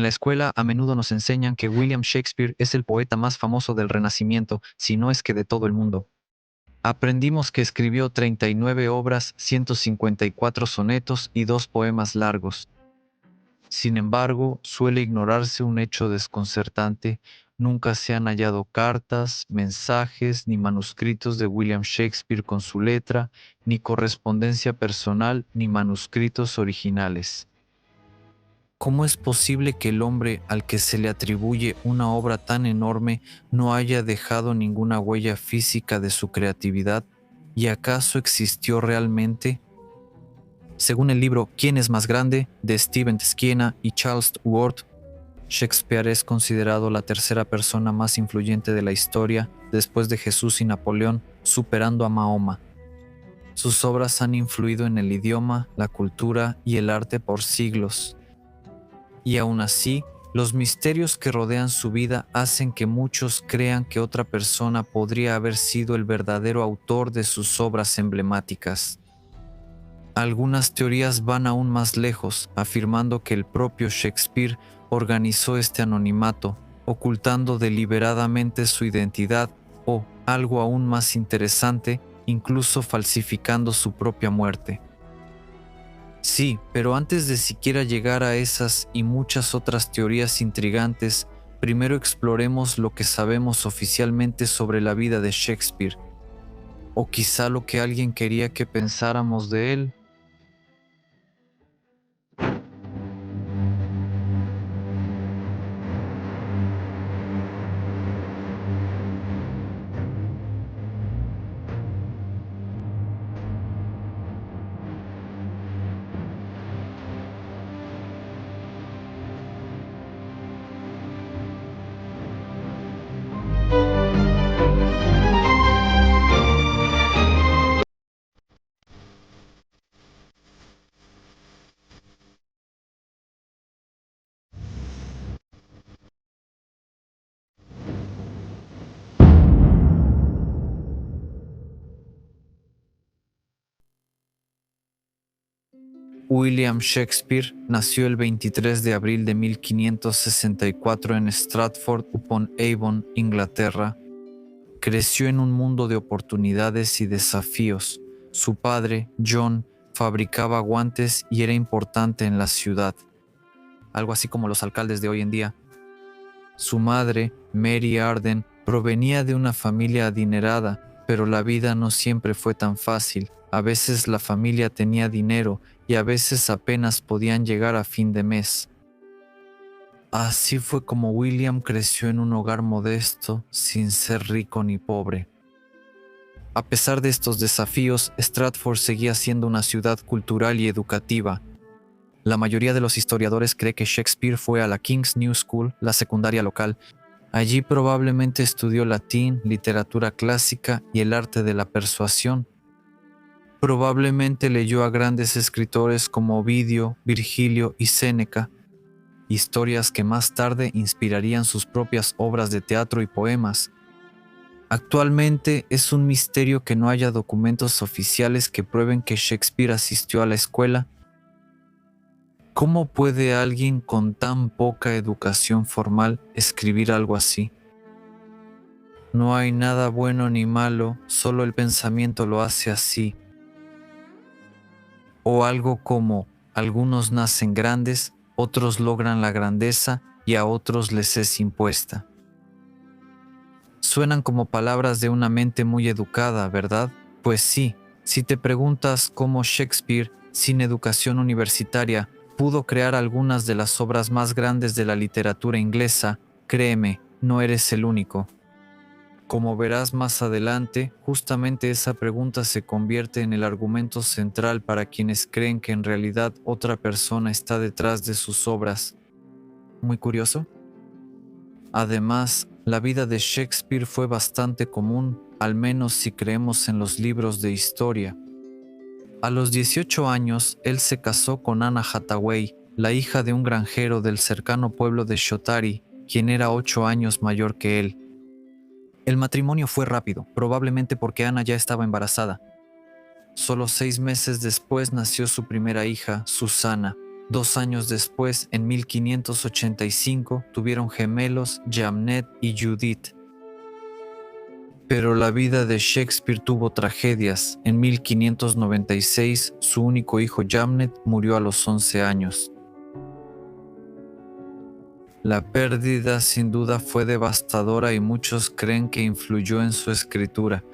En la escuela a menudo nos enseñan que William Shakespeare es el poeta más famoso del Renacimiento, si no es que de todo el mundo. Aprendimos que escribió 39 obras, 154 sonetos y 2 poemas largos. Sin embargo, suele ignorarse un hecho desconcertante: nunca se han hallado cartas, mensajes ni manuscritos de William Shakespeare con su letra, ni correspondencia personal, ni manuscritos originales. ¿Cómo es posible que el hombre al que se le atribuye una obra tan enorme no haya dejado ninguna huella física de su creatividad? ¿Y acaso existió realmente? Según el libro ¿Quién es más grande?, de Stephen Schiena y Charles Ward, Shakespeare es considerado la tercera persona más influyente de la historia después de Jesús y Napoleón, superando a Mahoma. Sus obras han influido en el idioma, la cultura y el arte por siglos. Y aún así, los misterios que rodean su vida hacen que muchos crean que otra persona podría haber sido el verdadero autor de sus obras emblemáticas. Algunas teorías van aún más lejos, afirmando que el propio Shakespeare organizó este anonimato, ocultando deliberadamente su identidad o, algo aún más interesante, incluso falsificando su propia muerte. Sí, pero antes de siquiera llegar a esas y muchas otras teorías intrigantes, primero exploremos lo que sabemos oficialmente sobre la vida de Shakespeare, o quizá lo que alguien quería que pensáramos de él. William Shakespeare nació el 23 de abril de 1564 en Stratford-upon-Avon, Inglaterra. Creció en un mundo de oportunidades y desafíos. Su padre, John, fabricaba guantes y era importante en la ciudad, algo así como los alcaldes de hoy en día. Su madre, Mary Arden, provenía de una familia adinerada, pero la vida no siempre fue tan fácil. A veces la familia tenía dinero y a veces apenas podían llegar a fin de mes. Así fue como William creció en un hogar modesto, sin ser rico ni pobre. A pesar de estos desafíos, Stratford seguía siendo una ciudad cultural y educativa. La mayoría de los historiadores cree que Shakespeare fue a la King's New School, la secundaria local. Allí probablemente estudió latín, literatura clásica y el arte de la persuasión. Probablemente leyó a grandes escritores como Ovidio, Virgilio y Séneca, historias que más tarde inspirarían sus propias obras de teatro y poemas. Actualmente es un misterio que no haya documentos oficiales que prueben que Shakespeare asistió a la escuela. ¿Cómo puede alguien con tan poca educación formal escribir algo así? No hay nada bueno ni malo, solo el pensamiento lo hace así. O algo como: algunos nacen grandes, otros logran la grandeza y a otros les es impuesta. Suenan como palabras de una mente muy educada, ¿verdad? Pues sí, si te preguntas cómo Shakespeare, sin educación universitaria, pudo crear algunas de las obras más grandes de la literatura inglesa, créeme, no eres el único. Como verás más adelante, justamente esa pregunta se convierte en el argumento central para quienes creen que en realidad otra persona está detrás de sus obras. ¿Muy curioso? Además, la vida de Shakespeare fue bastante común, al menos si creemos en los libros de historia. A los 18 años, él se casó con Anna Hathaway, la hija de un granjero del cercano pueblo de Shotari, quien era 8 años mayor que él. El matrimonio fue rápido, probablemente porque Anna ya estaba embarazada. Solo 6 meses después nació su primera hija, Susana. 2 años después, en 1585, tuvieron gemelos Jamnet y Judith. Pero la vida de Shakespeare tuvo tragedias. En 1596, su único hijo Jamnet murió a los 11 años. La pérdida sin duda fue devastadora y muchos creen que influyó en su escritura.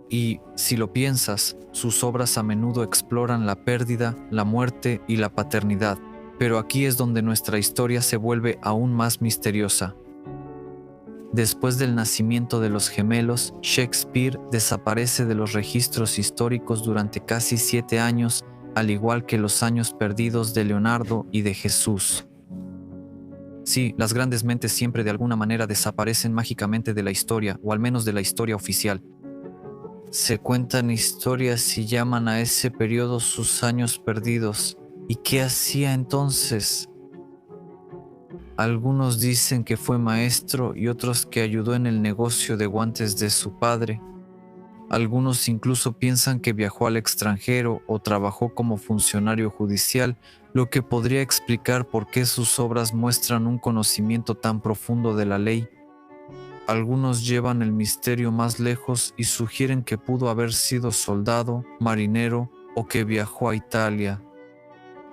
Y, si lo piensas, sus obras a menudo exploran la pérdida, la muerte y la paternidad. Pero aquí es donde nuestra historia se vuelve aún más misteriosa. Después del nacimiento de los gemelos, Shakespeare desaparece de los registros históricos durante casi 7 años, al igual que los años perdidos de Leonardo y de Jesús. Sí, las grandes mentes siempre de alguna manera desaparecen mágicamente de la historia, o al menos de la historia oficial. Se cuentan historias y llaman a ese periodo sus años perdidos. ¿Y qué hacía entonces? Algunos dicen que fue maestro y otros que ayudó en el negocio de guantes de su padre. Algunos incluso piensan que viajó al extranjero o trabajó como funcionario judicial, lo que podría explicar por qué sus obras muestran un conocimiento tan profundo de la ley. Algunos llevan el misterio más lejos y sugieren que pudo haber sido soldado, marinero o que viajó a Italia.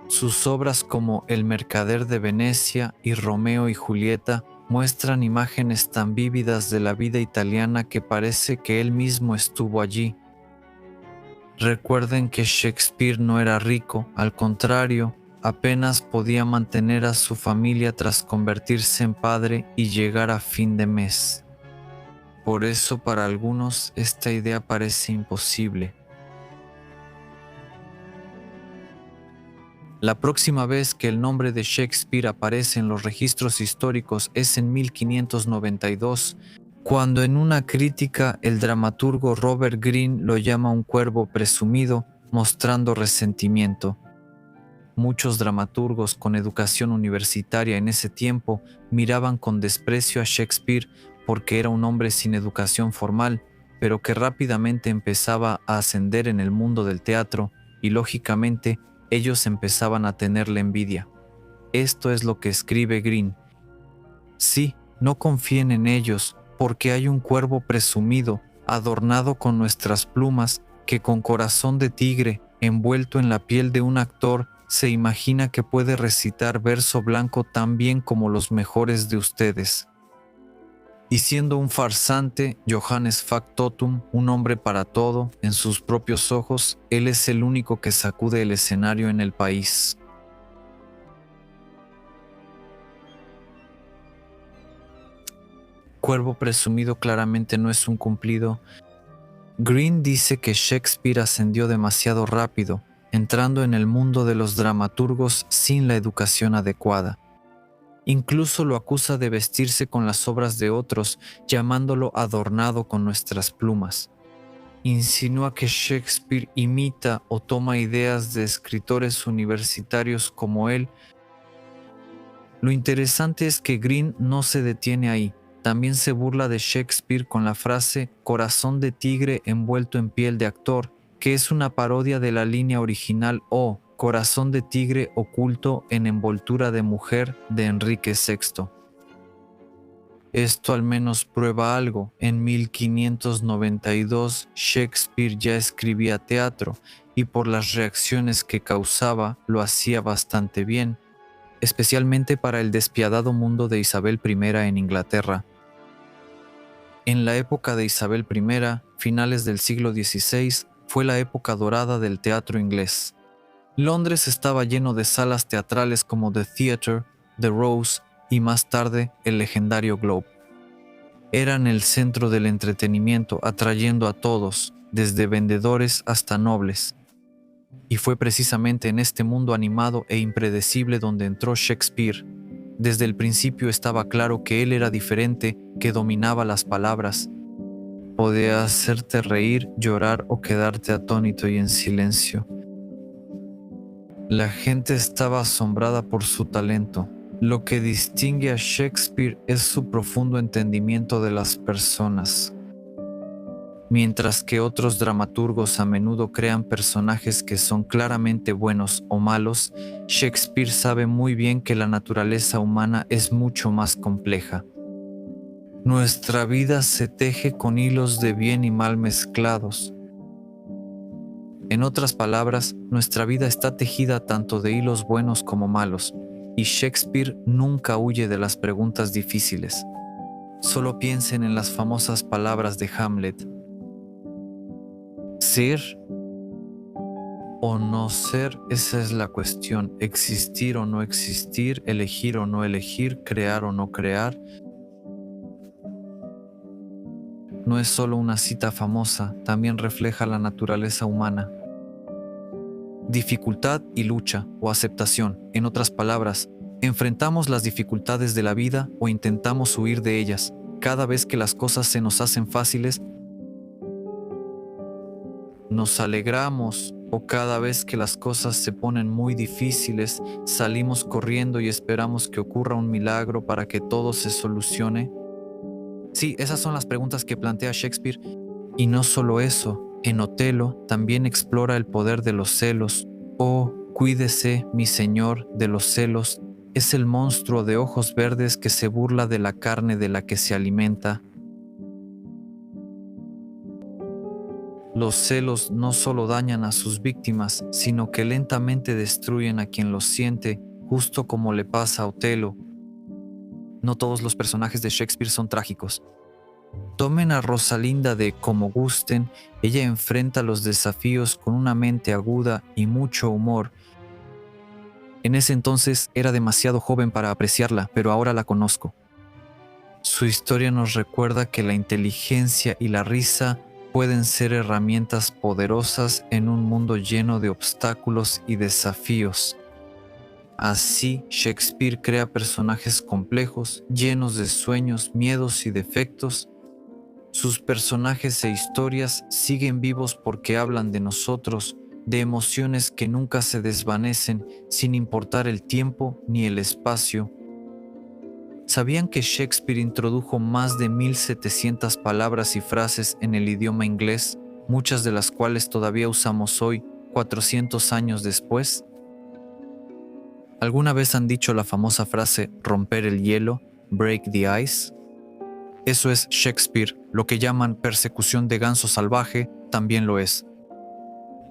Sus obras como El mercader de Venecia y Romeo y Julieta muestran imágenes tan vívidas de la vida italiana que parece que él mismo estuvo allí. Recuerden que Shakespeare no era rico, al contrario, apenas podía mantener a su familia tras convertirse en padre y llegar a fin de mes. Por eso para algunos esta idea parece imposible. La próxima vez que el nombre de Shakespeare aparece en los registros históricos es en 1592, cuando en una crítica el dramaturgo Robert Greene lo llama un cuervo presumido, mostrando resentimiento. Muchos dramaturgos con educación universitaria en ese tiempo miraban con desprecio a Shakespeare porque era un hombre sin educación formal, pero que rápidamente empezaba a ascender en el mundo del teatro y, lógicamente, ellos empezaban a tenerle envidia. Esto es lo que escribe Greene. Sí, no confíen en ellos, porque hay un cuervo presumido, adornado con nuestras plumas, que con corazón de tigre, envuelto en la piel de un actor, se imagina que puede recitar verso blanco tan bien como los mejores de ustedes. Y siendo un farsante, Johannes Factotum, un hombre para todo, en sus propios ojos, él es el único que sacude el escenario en el país. Cuervo presumido claramente no es un cumplido. Greene dice que Shakespeare ascendió demasiado rápido, entrando en el mundo de los dramaturgos sin la educación adecuada. Incluso lo acusa de vestirse con las obras de otros, llamándolo adornado con nuestras plumas. Insinúa que Shakespeare imita o toma ideas de escritores universitarios como él. Lo interesante es que Greene no se detiene ahí. También se burla de Shakespeare con la frase «corazón de tigre envuelto en piel de actor», que es una parodia de la línea original o «corazón de tigre oculto en envoltura de mujer» de Enrique VI. Esto al menos prueba algo. En 1592 Shakespeare ya escribía teatro y por las reacciones que causaba lo hacía bastante bien, especialmente para el despiadado mundo de Isabel I en Inglaterra. En la época de Isabel I, finales del siglo XVI, fue la época dorada del teatro inglés. Londres estaba lleno de salas teatrales como The Theatre, The Rose y más tarde el legendario Globe. Eran el centro del entretenimiento, atrayendo a todos, desde vendedores hasta nobles. Y fue precisamente en este mundo animado e impredecible donde entró Shakespeare. Desde el principio estaba claro que él era diferente, que dominaba las palabras. Podía hacerte reír, llorar o quedarte atónito y en silencio. La gente estaba asombrada por su talento. Lo que distingue a Shakespeare es su profundo entendimiento de las personas. Mientras que otros dramaturgos a menudo crean personajes que son claramente buenos o malos, Shakespeare sabe muy bien que la naturaleza humana es mucho más compleja. Nuestra vida se teje con hilos de bien y mal mezclados. En otras palabras, nuestra vida está tejida tanto de hilos buenos como malos, y Shakespeare nunca huye de las preguntas difíciles. Solo piensen en las famosas palabras de Hamlet. Ser o no ser, esa es la cuestión. Existir o no existir, elegir o no elegir, crear o no crear. No es solo una cita famosa, también refleja la naturaleza humana. Dificultad y lucha o aceptación. En otras palabras, enfrentamos las dificultades de la vida o intentamos huir de ellas. Cada vez que las cosas se nos hacen fáciles, nos alegramos, o cada vez que las cosas se ponen muy difíciles, salimos corriendo y esperamos que ocurra un milagro para que todo se solucione. Sí, esas son las preguntas que plantea Shakespeare. Y no solo eso, en Otelo también explora el poder de los celos. Oh, cuídese, mi señor, de los celos. Es el monstruo de ojos verdes que se burla de la carne de la que se alimenta. Los celos no solo dañan a sus víctimas, sino que lentamente destruyen a quien los siente, justo como le pasa a Otelo. No todos los personajes de Shakespeare son trágicos. Tomen a Rosalinda de Como gusten, ella enfrenta los desafíos con una mente aguda y mucho humor. En ese entonces era demasiado joven para apreciarla, pero ahora la conozco. Su historia nos recuerda que la inteligencia y la risa pueden ser herramientas poderosas en un mundo lleno de obstáculos y desafíos. Así, Shakespeare crea personajes complejos, llenos de sueños, miedos y defectos. Sus personajes e historias siguen vivos porque hablan de nosotros, de emociones que nunca se desvanecen sin importar el tiempo ni el espacio. ¿Sabían que Shakespeare introdujo más de 1700 palabras y frases en el idioma inglés, muchas de las cuales todavía usamos hoy, 400 años después? ¿Alguna vez han dicho la famosa frase romper el hielo, break the ice? Eso es Shakespeare, lo que llaman persecución de ganso salvaje, también lo es.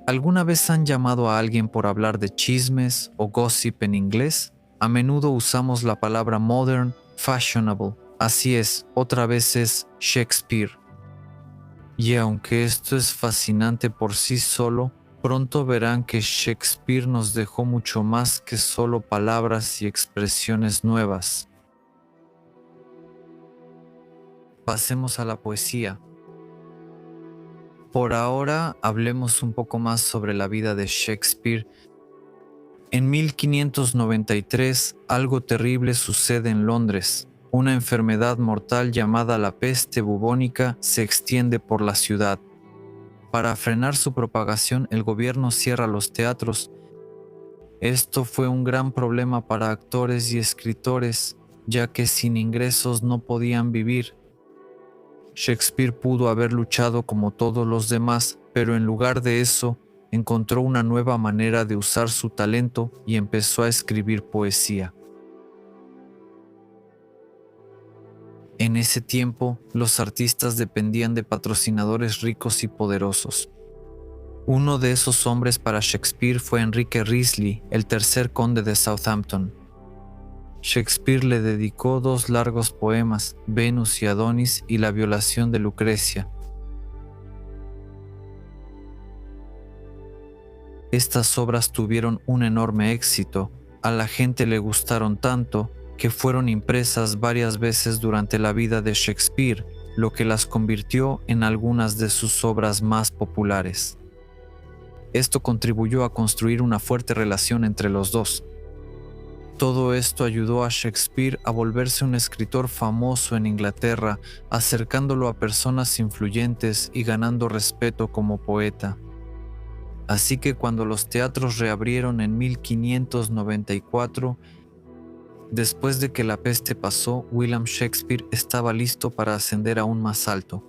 ¿Alguna vez han llamado a alguien por hablar de chismes o gossip en inglés? A menudo usamos la palabra modern, fashionable. Así es, otra vez es Shakespeare. Y aunque esto es fascinante por sí solo, pronto verán que Shakespeare nos dejó mucho más que solo palabras y expresiones nuevas. Pasemos a la poesía. Por ahora hablemos un poco más sobre la vida de Shakespeare. En 1593, algo terrible sucede en Londres. Una enfermedad mortal llamada la peste bubónica se extiende por la ciudad. Para frenar su propagación, el gobierno cierra los teatros. Esto fue un gran problema para actores y escritores, ya que sin ingresos no podían vivir. Shakespeare pudo haber luchado como todos los demás, pero en lugar de eso, encontró una nueva manera de usar su talento y empezó a escribir poesía. En ese tiempo, los artistas dependían de patrocinadores ricos y poderosos. Uno de esos hombres para Shakespeare fue Enrique Risley, el tercer conde de Southampton. Shakespeare le dedicó 2 largos poemas, Venus y Adonis y La violación de Lucrecia. Estas obras tuvieron un enorme éxito. A la gente le gustaron tanto que fueron impresas varias veces durante la vida de Shakespeare, lo que las convirtió en algunas de sus obras más populares. Esto contribuyó a construir una fuerte relación entre los dos. Todo esto ayudó a Shakespeare a volverse un escritor famoso en Inglaterra, acercándolo a personas influyentes y ganando respeto como poeta. Así que cuando los teatros reabrieron en 1594, después de que la peste pasó, William Shakespeare estaba listo para ascender aún más alto.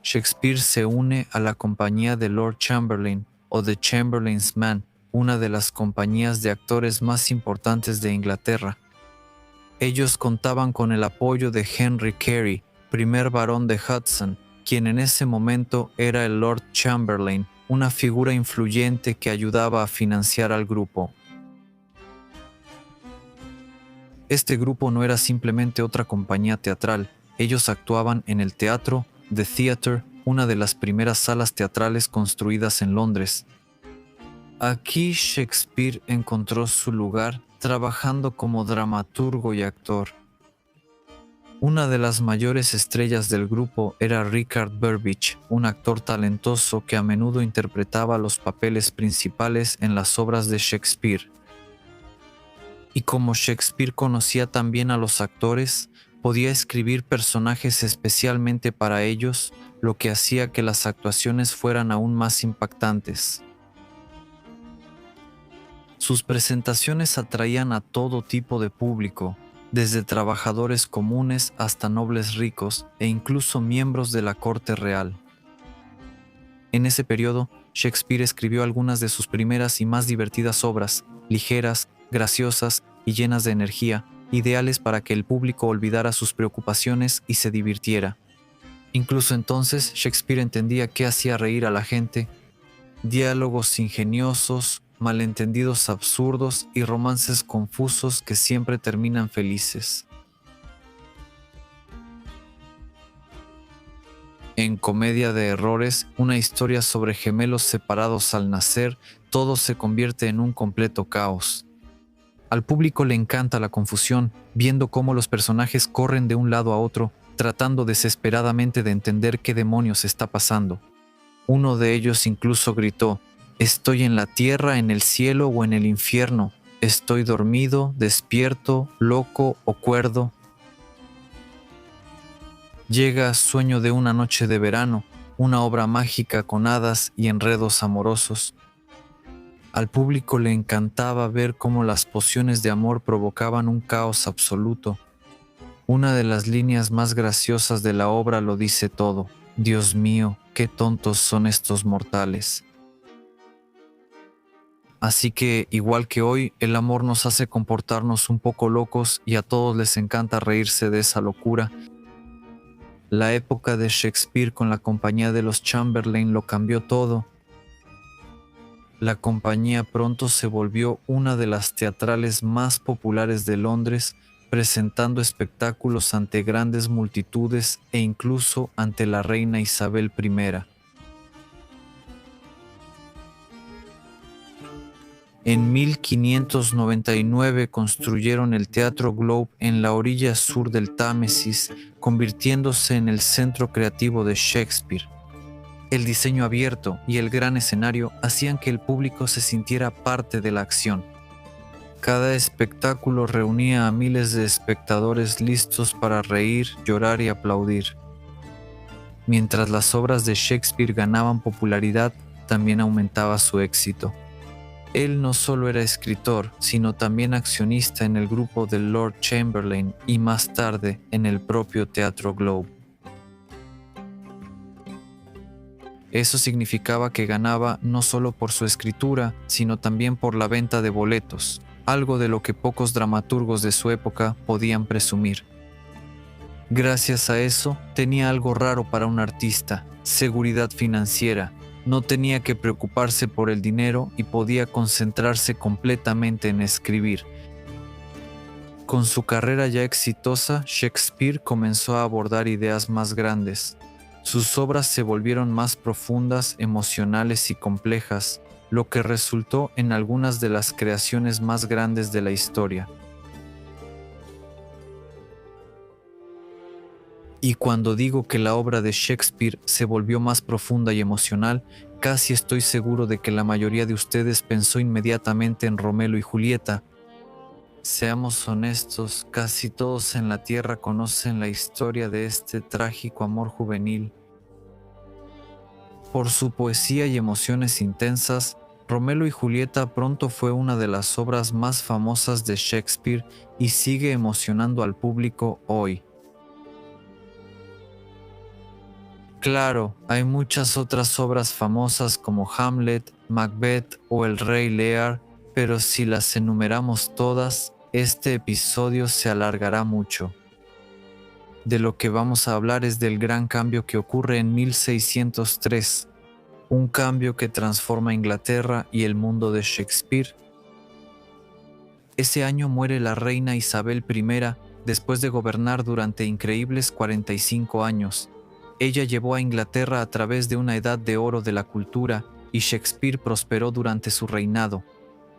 Shakespeare se une a la compañía de Lord Chamberlain o The Chamberlain's Man, una de las compañías de actores más importantes de Inglaterra. Ellos contaban con el apoyo de Henry Carey, primer barón de Hudson, quien en ese momento era el Lord Chamberlain, una figura influyente que ayudaba a financiar al grupo. Este grupo no era simplemente otra compañía teatral, ellos actuaban en el teatro, The Theatre, una de las primeras salas teatrales construidas en Londres. Aquí Shakespeare encontró su lugar trabajando como dramaturgo y actor. Una de las mayores estrellas del grupo era Richard Burbage, un actor talentoso que a menudo interpretaba los papeles principales en las obras de Shakespeare. Y como Shakespeare conocía también a los actores, podía escribir personajes especialmente para ellos, lo que hacía que las actuaciones fueran aún más impactantes. Sus presentaciones atraían a todo tipo de público, desde trabajadores comunes hasta nobles ricos e incluso miembros de la corte real. En ese periodo, Shakespeare escribió algunas de sus primeras y más divertidas obras, ligeras, graciosas y llenas de energía, ideales para que el público olvidara sus preocupaciones y se divirtiera. Incluso entonces, Shakespeare entendía qué hacía reír a la gente: diálogos ingeniosos, malentendidos absurdos y romances confusos que siempre terminan felices. En Comedia de Errores, una historia sobre gemelos separados al nacer, todo se convierte en un completo caos. Al público le encanta la confusión, viendo cómo los personajes corren de un lado a otro, tratando desesperadamente de entender qué demonios está pasando. Uno de ellos incluso gritó: «Estoy en la tierra, en el cielo o en el infierno. Estoy dormido, despierto, loco o cuerdo». Llega Sueño de una noche de verano, una obra mágica con hadas y enredos amorosos. Al público le encantaba ver cómo las pociones de amor provocaban un caos absoluto. Una de las líneas más graciosas de la obra lo dice todo: «Dios mío, qué tontos son estos mortales». Así que, igual que hoy, el amor nos hace comportarnos un poco locos y a todos les encanta reírse de esa locura. La época de Shakespeare con la compañía de los Chamberlain lo cambió todo. La compañía pronto se volvió una de las teatrales más populares de Londres, presentando espectáculos ante grandes multitudes e incluso ante la reina Isabel I. En 1599 construyeron el Teatro Globe en la orilla sur del Támesis, convirtiéndose en el centro creativo de Shakespeare. El diseño abierto y el gran escenario hacían que el público se sintiera parte de la acción. Cada espectáculo reunía a miles de espectadores listos para reír, llorar y aplaudir. Mientras las obras de Shakespeare ganaban popularidad, también aumentaba su éxito. Él no solo era escritor, sino también accionista en el grupo del Lord Chamberlain y más tarde en el propio Teatro Globe. Eso significaba que ganaba no solo por su escritura, sino también por la venta de boletos, algo de lo que pocos dramaturgos de su época podían presumir. Gracias a eso, tenía algo raro para un artista: seguridad financiera. No tenía que preocuparse por el dinero y podía concentrarse completamente en escribir. Con su carrera ya exitosa, Shakespeare comenzó a abordar ideas más grandes. Sus obras se volvieron más profundas, emocionales y complejas, lo que resultó en algunas de las creaciones más grandes de la historia. Y cuando digo que la obra de Shakespeare se volvió más profunda y emocional, casi estoy seguro de que la mayoría de ustedes pensó inmediatamente en Romeo y Julieta. Seamos honestos, casi todos en la Tierra conocen la historia de este trágico amor juvenil. Por su poesía y emociones intensas, Romeo y Julieta pronto fue una de las obras más famosas de Shakespeare y sigue emocionando al público hoy. Claro, hay muchas otras obras famosas como Hamlet, Macbeth o El Rey Lear, pero si las enumeramos todas, este episodio se alargará mucho. De lo que vamos a hablar es del gran cambio que ocurre en 1603, un cambio que transforma Inglaterra y el mundo de Shakespeare. Ese año muere la reina Isabel I después de gobernar durante increíbles 45 años. Ella llevó a Inglaterra a través de una edad de oro de la cultura y Shakespeare prosperó durante su reinado.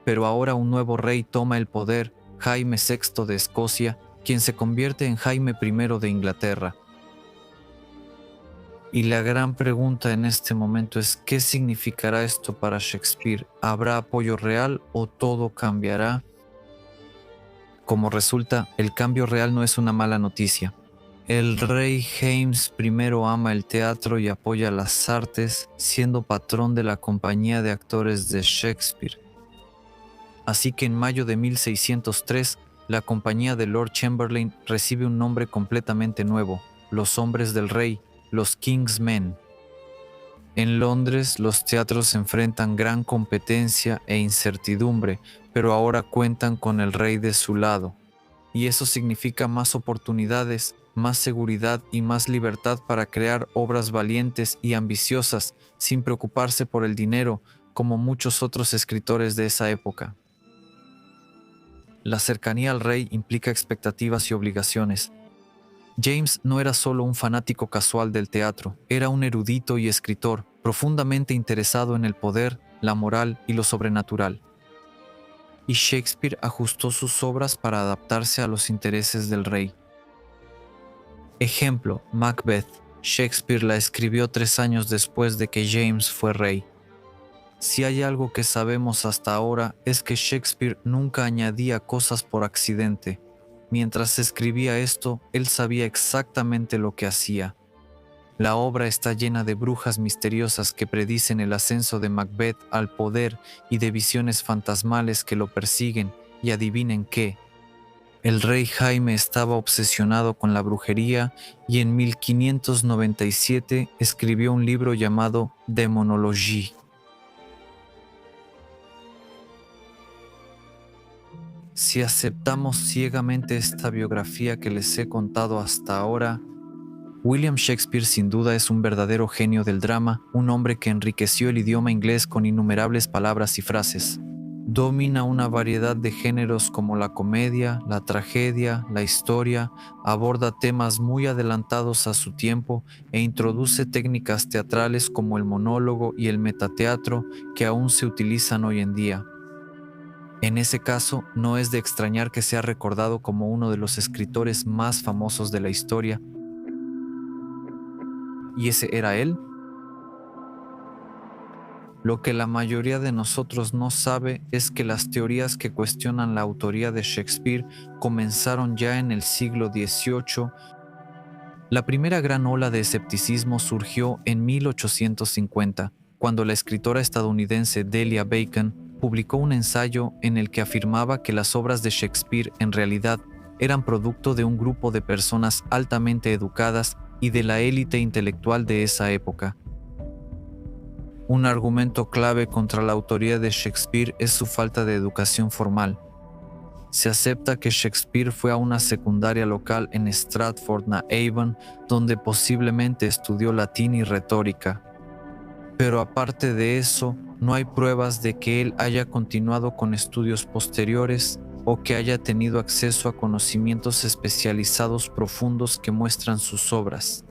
Pero ahora un nuevo rey toma el poder, Jaime VI de Escocia, quien se convierte en Jaime I de Inglaterra. Y la gran pregunta en este momento es, ¿qué significará esto para Shakespeare? ¿Habrá apoyo real o todo cambiará? Como resulta, el cambio real no es una mala noticia. El rey James I ama el teatro y apoya las artes, siendo patrón de la compañía de actores de Shakespeare. Así que en mayo de 1603, la compañía de Lord Chamberlain recibe un nombre completamente nuevo: los hombres del rey, los King's Men. En Londres, los teatros enfrentan gran competencia e incertidumbre, pero ahora cuentan con el rey de su lado. Y eso significa más oportunidades, más seguridad y más libertad para crear obras valientes y ambiciosas, sin preocuparse por el dinero, como muchos otros escritores de esa época. La cercanía al rey implica expectativas y obligaciones. James no era solo un fanático casual del teatro, era un erudito y escritor, profundamente interesado en el poder, la moral y lo sobrenatural. Y Shakespeare ajustó sus obras para adaptarse a los intereses del rey. Ejemplo, Macbeth. Shakespeare la escribió 3 años después de que James fue rey. Si hay algo que sabemos hasta ahora es que Shakespeare nunca añadía cosas por accidente. Mientras escribía esto, él sabía exactamente lo que hacía. La obra está llena de brujas misteriosas que predicen el ascenso de Macbeth al poder y de visiones fantasmales que lo persiguen, y adivinen qué. El rey Jaime estaba obsesionado con la brujería y en 1597 escribió un libro llamado Demonologie. Si aceptamos ciegamente esta biografía que les he contado hasta ahora, William Shakespeare sin duda es un verdadero genio del drama, un hombre que enriqueció el idioma inglés con innumerables palabras y frases. Domina una variedad de géneros como la comedia, la tragedia, la historia, aborda temas muy adelantados a su tiempo e introduce técnicas teatrales como el monólogo y el metateatro que aún se utilizan hoy en día. En ese caso, no es de extrañar que sea recordado como uno de los escritores más famosos de la historia. ¿Y ese era él? Lo que la mayoría de nosotros no sabe es que las teorías que cuestionan la autoría de Shakespeare comenzaron ya en el siglo XVIII. La primera gran ola de escepticismo surgió en 1850, cuando la escritora estadounidense Delia Bacon publicó un ensayo en el que afirmaba que las obras de Shakespeare en realidad eran producto de un grupo de personas altamente educadas y de la élite intelectual de esa época. Un argumento clave contra la autoría de Shakespeare es su falta de educación formal. Se acepta que Shakespeare fue a una secundaria local en Stratford-na-Avon, donde posiblemente estudió latín y retórica. Pero aparte de eso, no hay pruebas de que él haya continuado con estudios posteriores o que haya tenido acceso a conocimientos especializados profundos que muestran sus obras.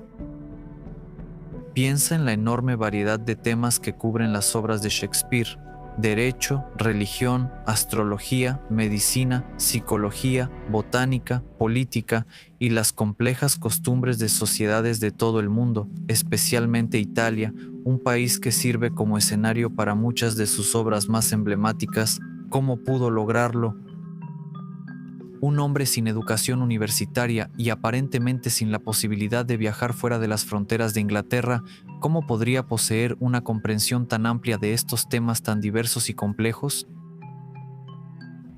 Piensa en la enorme variedad de temas que cubren las obras de Shakespeare: derecho, religión, astrología, medicina, psicología, botánica, política y las complejas costumbres de sociedades de todo el mundo, especialmente Italia, un país que sirve como escenario para muchas de sus obras más emblemáticas. ¿Cómo pudo lograrlo? Un hombre sin educación universitaria y aparentemente sin la posibilidad de viajar fuera de las fronteras de Inglaterra, ¿cómo podría poseer una comprensión tan amplia de estos temas tan diversos y complejos?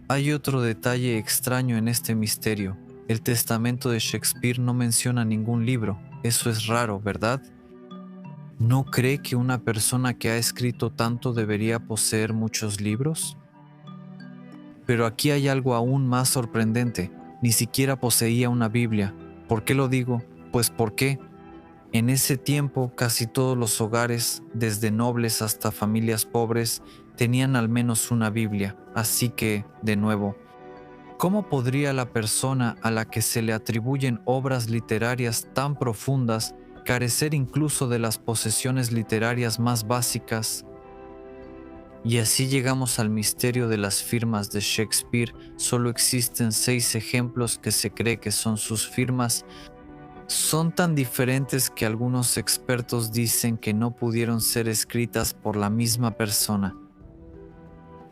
Hay otro detalle extraño en este misterio. El testamento de Shakespeare no menciona ningún libro. Eso es raro, ¿verdad? ¿No cree que una persona que ha escrito tanto debería poseer muchos libros? Pero aquí hay algo aún más sorprendente. Ni siquiera poseía una Biblia. ¿Por qué lo digo? Pues porque en ese tiempo casi todos los hogares, desde nobles hasta familias pobres, tenían al menos una Biblia. Así que, de nuevo, ¿cómo podría la persona a la que se le atribuyen obras literarias tan profundas carecer incluso de las posesiones literarias más básicas? Y así llegamos al misterio de las firmas de Shakespeare. Solo existen 6 ejemplos que se cree que son sus firmas. Son tan diferentes que algunos expertos dicen que no pudieron ser escritas por la misma persona.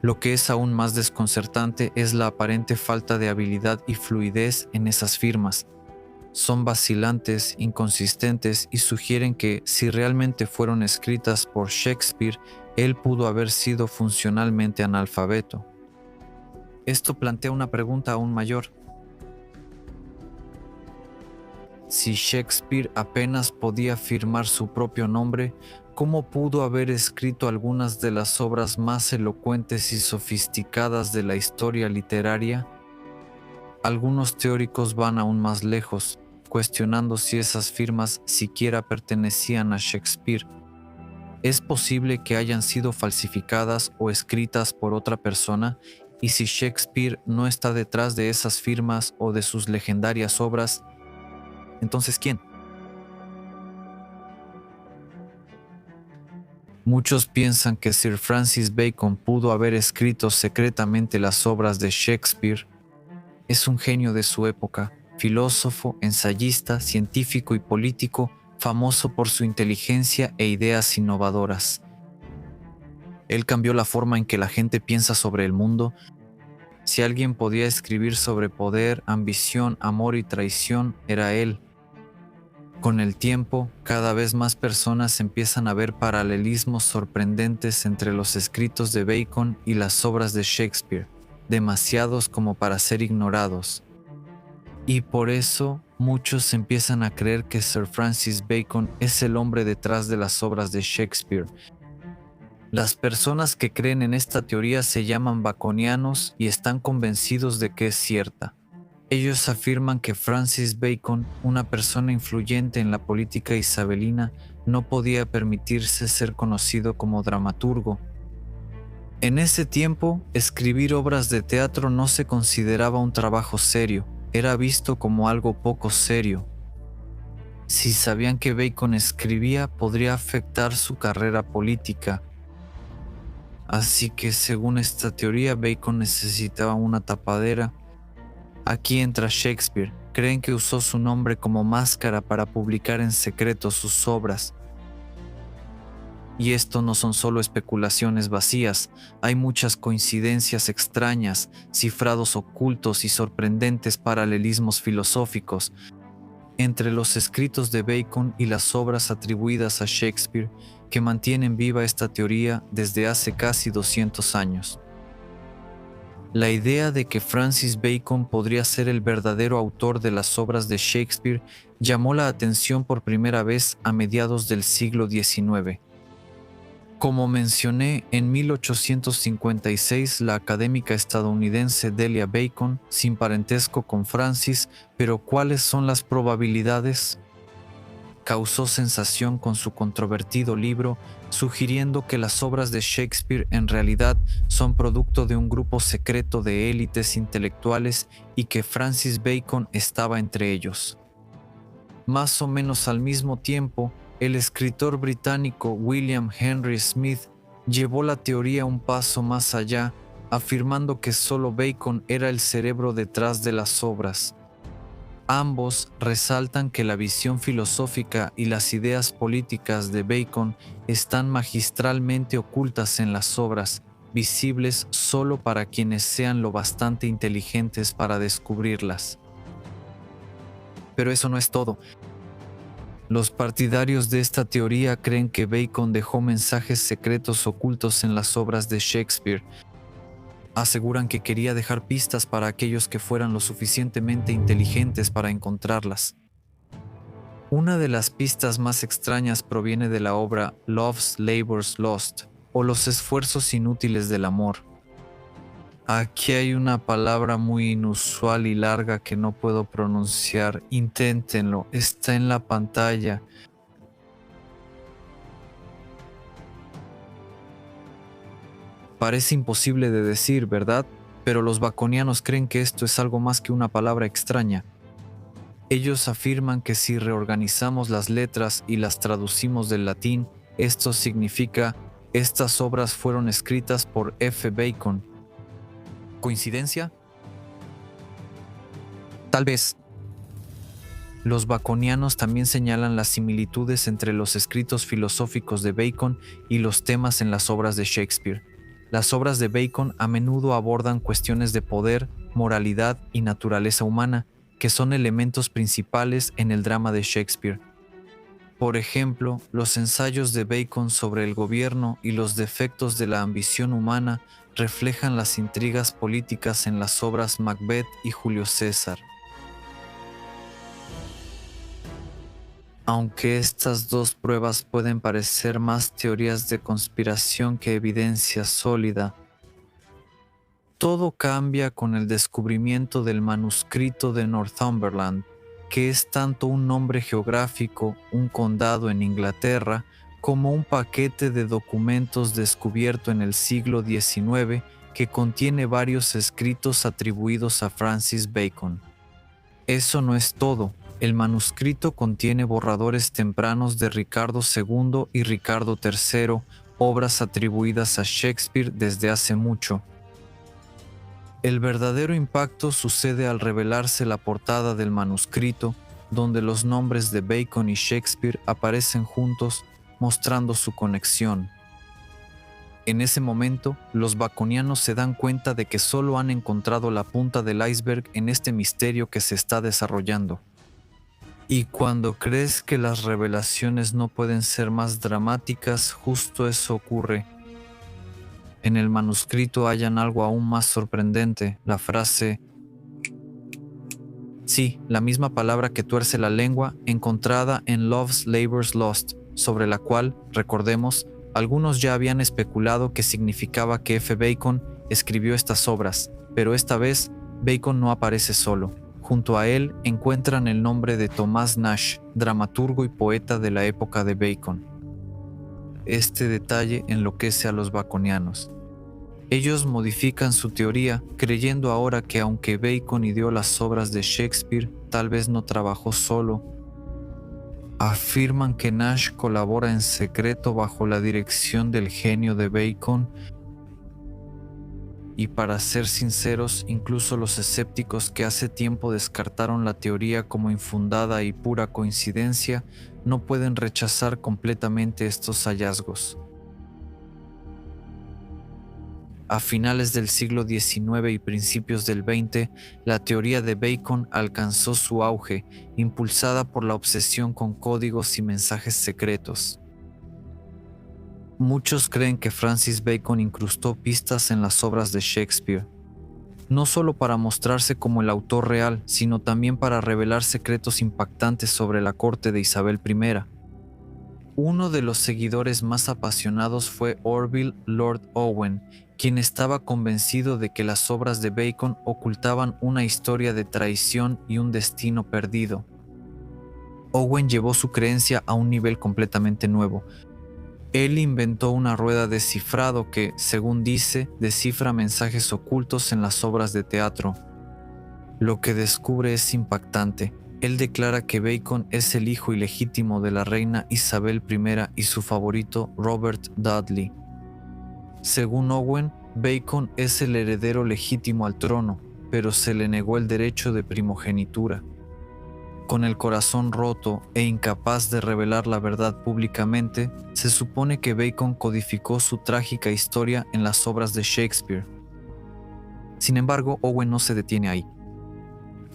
Lo que es aún más desconcertante es la aparente falta de habilidad y fluidez en esas firmas. Son vacilantes, inconsistentes y sugieren que, si realmente fueron escritas por Shakespeare, él pudo haber sido funcionalmente analfabeto. Esto plantea una pregunta aún mayor. Si Shakespeare apenas podía firmar su propio nombre, ¿cómo pudo haber escrito algunas de las obras más elocuentes y sofisticadas de la historia literaria? Algunos teóricos van aún más lejos, cuestionando si esas firmas siquiera pertenecían a Shakespeare. ¿Es posible que hayan sido falsificadas o escritas por otra persona? Y si Shakespeare no está detrás de esas firmas o de sus legendarias obras, entonces ¿quién? Muchos piensan que Sir Francis Bacon pudo haber escrito secretamente las obras de Shakespeare. Es un genio de su época, filósofo, ensayista, científico y político, famoso por su inteligencia e ideas innovadoras. Él cambió la forma en que la gente piensa sobre el mundo. Si alguien podía escribir sobre poder, ambición, amor y traición, era él. Con el tiempo, cada vez más personas empiezan a ver paralelismos sorprendentes entre los escritos de Bacon y las obras de Shakespeare, demasiados como para ser ignorados. Y por eso, muchos empiezan a creer que Sir Francis Bacon es el hombre detrás de las obras de Shakespeare. Las personas que creen en esta teoría se llaman baconianos y están convencidos de que es cierta. Ellos afirman que Francis Bacon, una persona influyente en la política isabelina, no podía permitirse ser conocido como dramaturgo. En ese tiempo, escribir obras de teatro no se consideraba un trabajo serio, era visto como algo poco serio. Si sabían que Bacon escribía, podría afectar su carrera política. Así que, según esta teoría, Bacon necesitaba una tapadera. Aquí entra Shakespeare. Creen que usó su nombre como máscara para publicar en secreto sus obras. Y esto no son solo especulaciones vacías, hay muchas coincidencias extrañas, cifrados ocultos y sorprendentes paralelismos filosóficos entre los escritos de Bacon y las obras atribuidas a Shakespeare que mantienen viva esta teoría desde hace casi 200 años. La idea de que Francis Bacon podría ser el verdadero autor de las obras de Shakespeare llamó la atención por primera vez a mediados del siglo XIX. Como mencioné, en 1856 la académica estadounidense Delia Bacon, sin parentesco con Francis, pero ¿cuáles son las probabilidades?, causó sensación con su controvertido libro, sugiriendo que las obras de Shakespeare en realidad son producto de un grupo secreto de élites intelectuales y que Francis Bacon estaba entre ellos. Más o menos al mismo tiempo, el escritor británico William Henry Smith llevó la teoría un paso más allá, afirmando que solo Bacon era el cerebro detrás de las obras. Ambos resaltan que la visión filosófica y las ideas políticas de Bacon están magistralmente ocultas en las obras, visibles solo para quienes sean lo bastante inteligentes para descubrirlas. Pero eso no es todo. Los partidarios de esta teoría creen que Bacon dejó mensajes secretos ocultos en las obras de Shakespeare. Aseguran que quería dejar pistas para aquellos que fueran lo suficientemente inteligentes para encontrarlas. Una de las pistas más extrañas proviene de la obra Love's Labour's Lost, o Los esfuerzos inútiles del amor. Aquí hay una palabra muy inusual y larga que no puedo pronunciar. Inténtenlo, está en la pantalla. Parece imposible de decir, ¿verdad? Pero los baconianos creen que esto es algo más que una palabra extraña. Ellos afirman que si reorganizamos las letras y las traducimos del latín, esto significa: estas obras fueron escritas por F. Bacon. ¿Coincidencia? Tal vez. Los baconianos también señalan las similitudes entre los escritos filosóficos de Bacon y los temas en las obras de Shakespeare. Las obras de Bacon a menudo abordan cuestiones de poder, moralidad y naturaleza humana, que son elementos principales en el drama de Shakespeare. Por ejemplo, los ensayos de Bacon sobre el gobierno y los defectos de la ambición humana reflejan las intrigas políticas en las obras Macbeth y Julio César. Aunque estas dos pruebas pueden parecer más teorías de conspiración que evidencia sólida, todo cambia con el descubrimiento del manuscrito de Northumberland, que es tanto un nombre geográfico, un condado en Inglaterra, como un paquete de documentos descubierto en el siglo XIX que contiene varios escritos atribuidos a Francis Bacon. Eso no es todo. El manuscrito contiene borradores tempranos de Ricardo II y Ricardo III, obras atribuidas a Shakespeare desde hace mucho. El verdadero impacto sucede al revelarse la portada del manuscrito, donde los nombres de Bacon y Shakespeare aparecen juntos, mostrando su conexión. En ese momento, los baconianos se dan cuenta de que solo han encontrado la punta del iceberg en este misterio que se está desarrollando. Y cuando crees que las revelaciones no pueden ser más dramáticas, justo eso ocurre. En el manuscrito hallan algo aún más sorprendente, la frase sí, la misma palabra que tuerce la lengua, encontrada en Love's Labour's Lost, sobre la cual, recordemos, algunos ya habían especulado que significaba que F. Bacon escribió estas obras, pero esta vez Bacon no aparece solo. Junto a él encuentran el nombre de Thomas Nash, dramaturgo y poeta de la época de Bacon. Este detalle enloquece a los baconianos. Ellos modifican su teoría, creyendo ahora que aunque Bacon ideó las obras de Shakespeare, tal vez no trabajó solo. Afirman que Nash colabora en secreto bajo la dirección del genio de Bacon. Y para ser sinceros, incluso los escépticos que hace tiempo descartaron la teoría como infundada y pura coincidencia, no pueden rechazar completamente estos hallazgos. A finales del siglo XIX y principios del XX, la teoría de Bacon alcanzó su auge, impulsada por la obsesión con códigos y mensajes secretos. Muchos creen que Francis Bacon incrustó pistas en las obras de Shakespeare, no solo para mostrarse como el autor real, sino también para revelar secretos impactantes sobre la corte de Isabel I. Uno de los seguidores más apasionados fue Orville Lord Owen, quien estaba convencido de que las obras de Bacon ocultaban una historia de traición y un destino perdido. Owen llevó su creencia a un nivel completamente nuevo. Él inventó una rueda de cifrado que, según dice, descifra mensajes ocultos en las obras de teatro. Lo que descubre es impactante. Él declara que Bacon es el hijo ilegítimo de la reina Isabel I y su favorito Robert Dudley. Según Owen, Bacon es el heredero legítimo al trono, pero se le negó el derecho de primogenitura. Con el corazón roto e incapaz de revelar la verdad públicamente, se supone que Bacon codificó su trágica historia en las obras de Shakespeare. Sin embargo, Owen no se detiene ahí.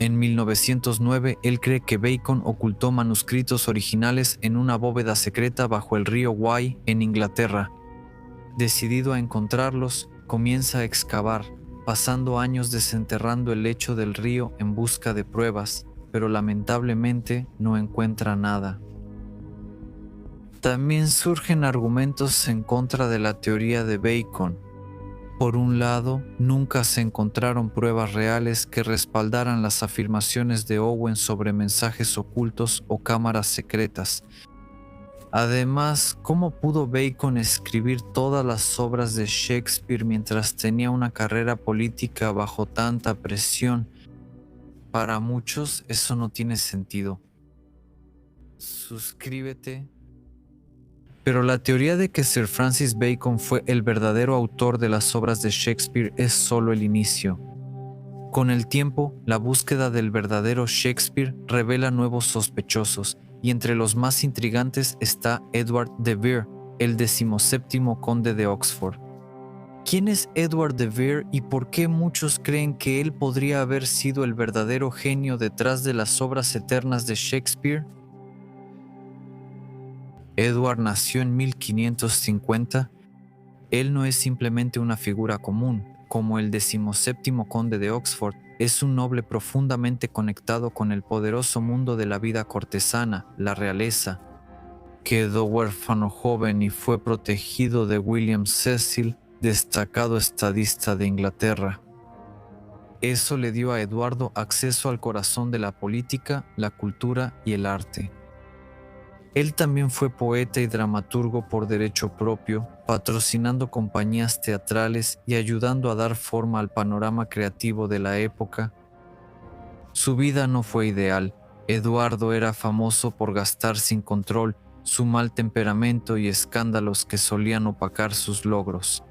En 1909, él cree que Bacon ocultó manuscritos originales en una bóveda secreta bajo el río Wye en Inglaterra. Decidido a encontrarlos, comienza a excavar, pasando años desenterrando el lecho del río en busca de pruebas. pero lamentablemente no encuentra nada. También surgen argumentos en contra de la teoría de Bacon. Por un lado, nunca se encontraron pruebas reales que respaldaran las afirmaciones de Owen sobre mensajes ocultos o cámaras secretas. Además, ¿cómo pudo Bacon escribir todas las obras de Shakespeare mientras tenía una carrera política bajo tanta presión? Para muchos eso no tiene sentido. Suscríbete. Pero la teoría de que Sir Francis Bacon fue el verdadero autor de las obras de Shakespeare es solo el inicio. Con el tiempo, la búsqueda del verdadero Shakespeare revela nuevos sospechosos, y entre los más intrigantes está Edward de Vere, el 17º conde de Oxford. ¿Quién es Edward de Vere y por qué muchos creen que él podría haber sido el verdadero genio detrás de las obras eternas de Shakespeare? Edward nació en 1550. Él no es simplemente una figura común. Como el 17º conde de Oxford, es un noble profundamente conectado con el poderoso mundo de la vida cortesana, la realeza. Quedó huérfano joven y fue protegido de William Cecil, destacado estadista de Inglaterra. Eso le dio a Eduardo acceso al corazón de la política, la cultura y el arte. Él también fue poeta y dramaturgo por derecho propio, patrocinando compañías teatrales y ayudando a dar forma al panorama creativo de la época. Su vida no fue ideal. Eduardo era famoso por gastar sin control, su mal temperamento y escándalos que solían opacar sus logros.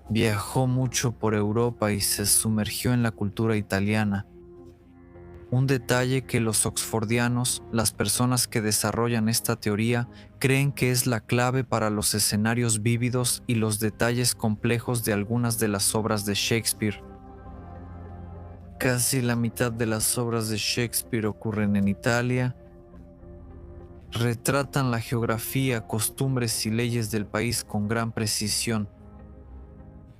Viajó mucho por Europa y se sumergió en la cultura italiana. Un detalle que los oxfordianos, las personas que desarrollan esta teoría, creen que es la clave para los escenarios vívidos y los detalles complejos de algunas de las obras de Shakespeare. Casi la mitad de las obras de Shakespeare ocurren en Italia. Retratan la geografía, costumbres y leyes del país con gran precisión.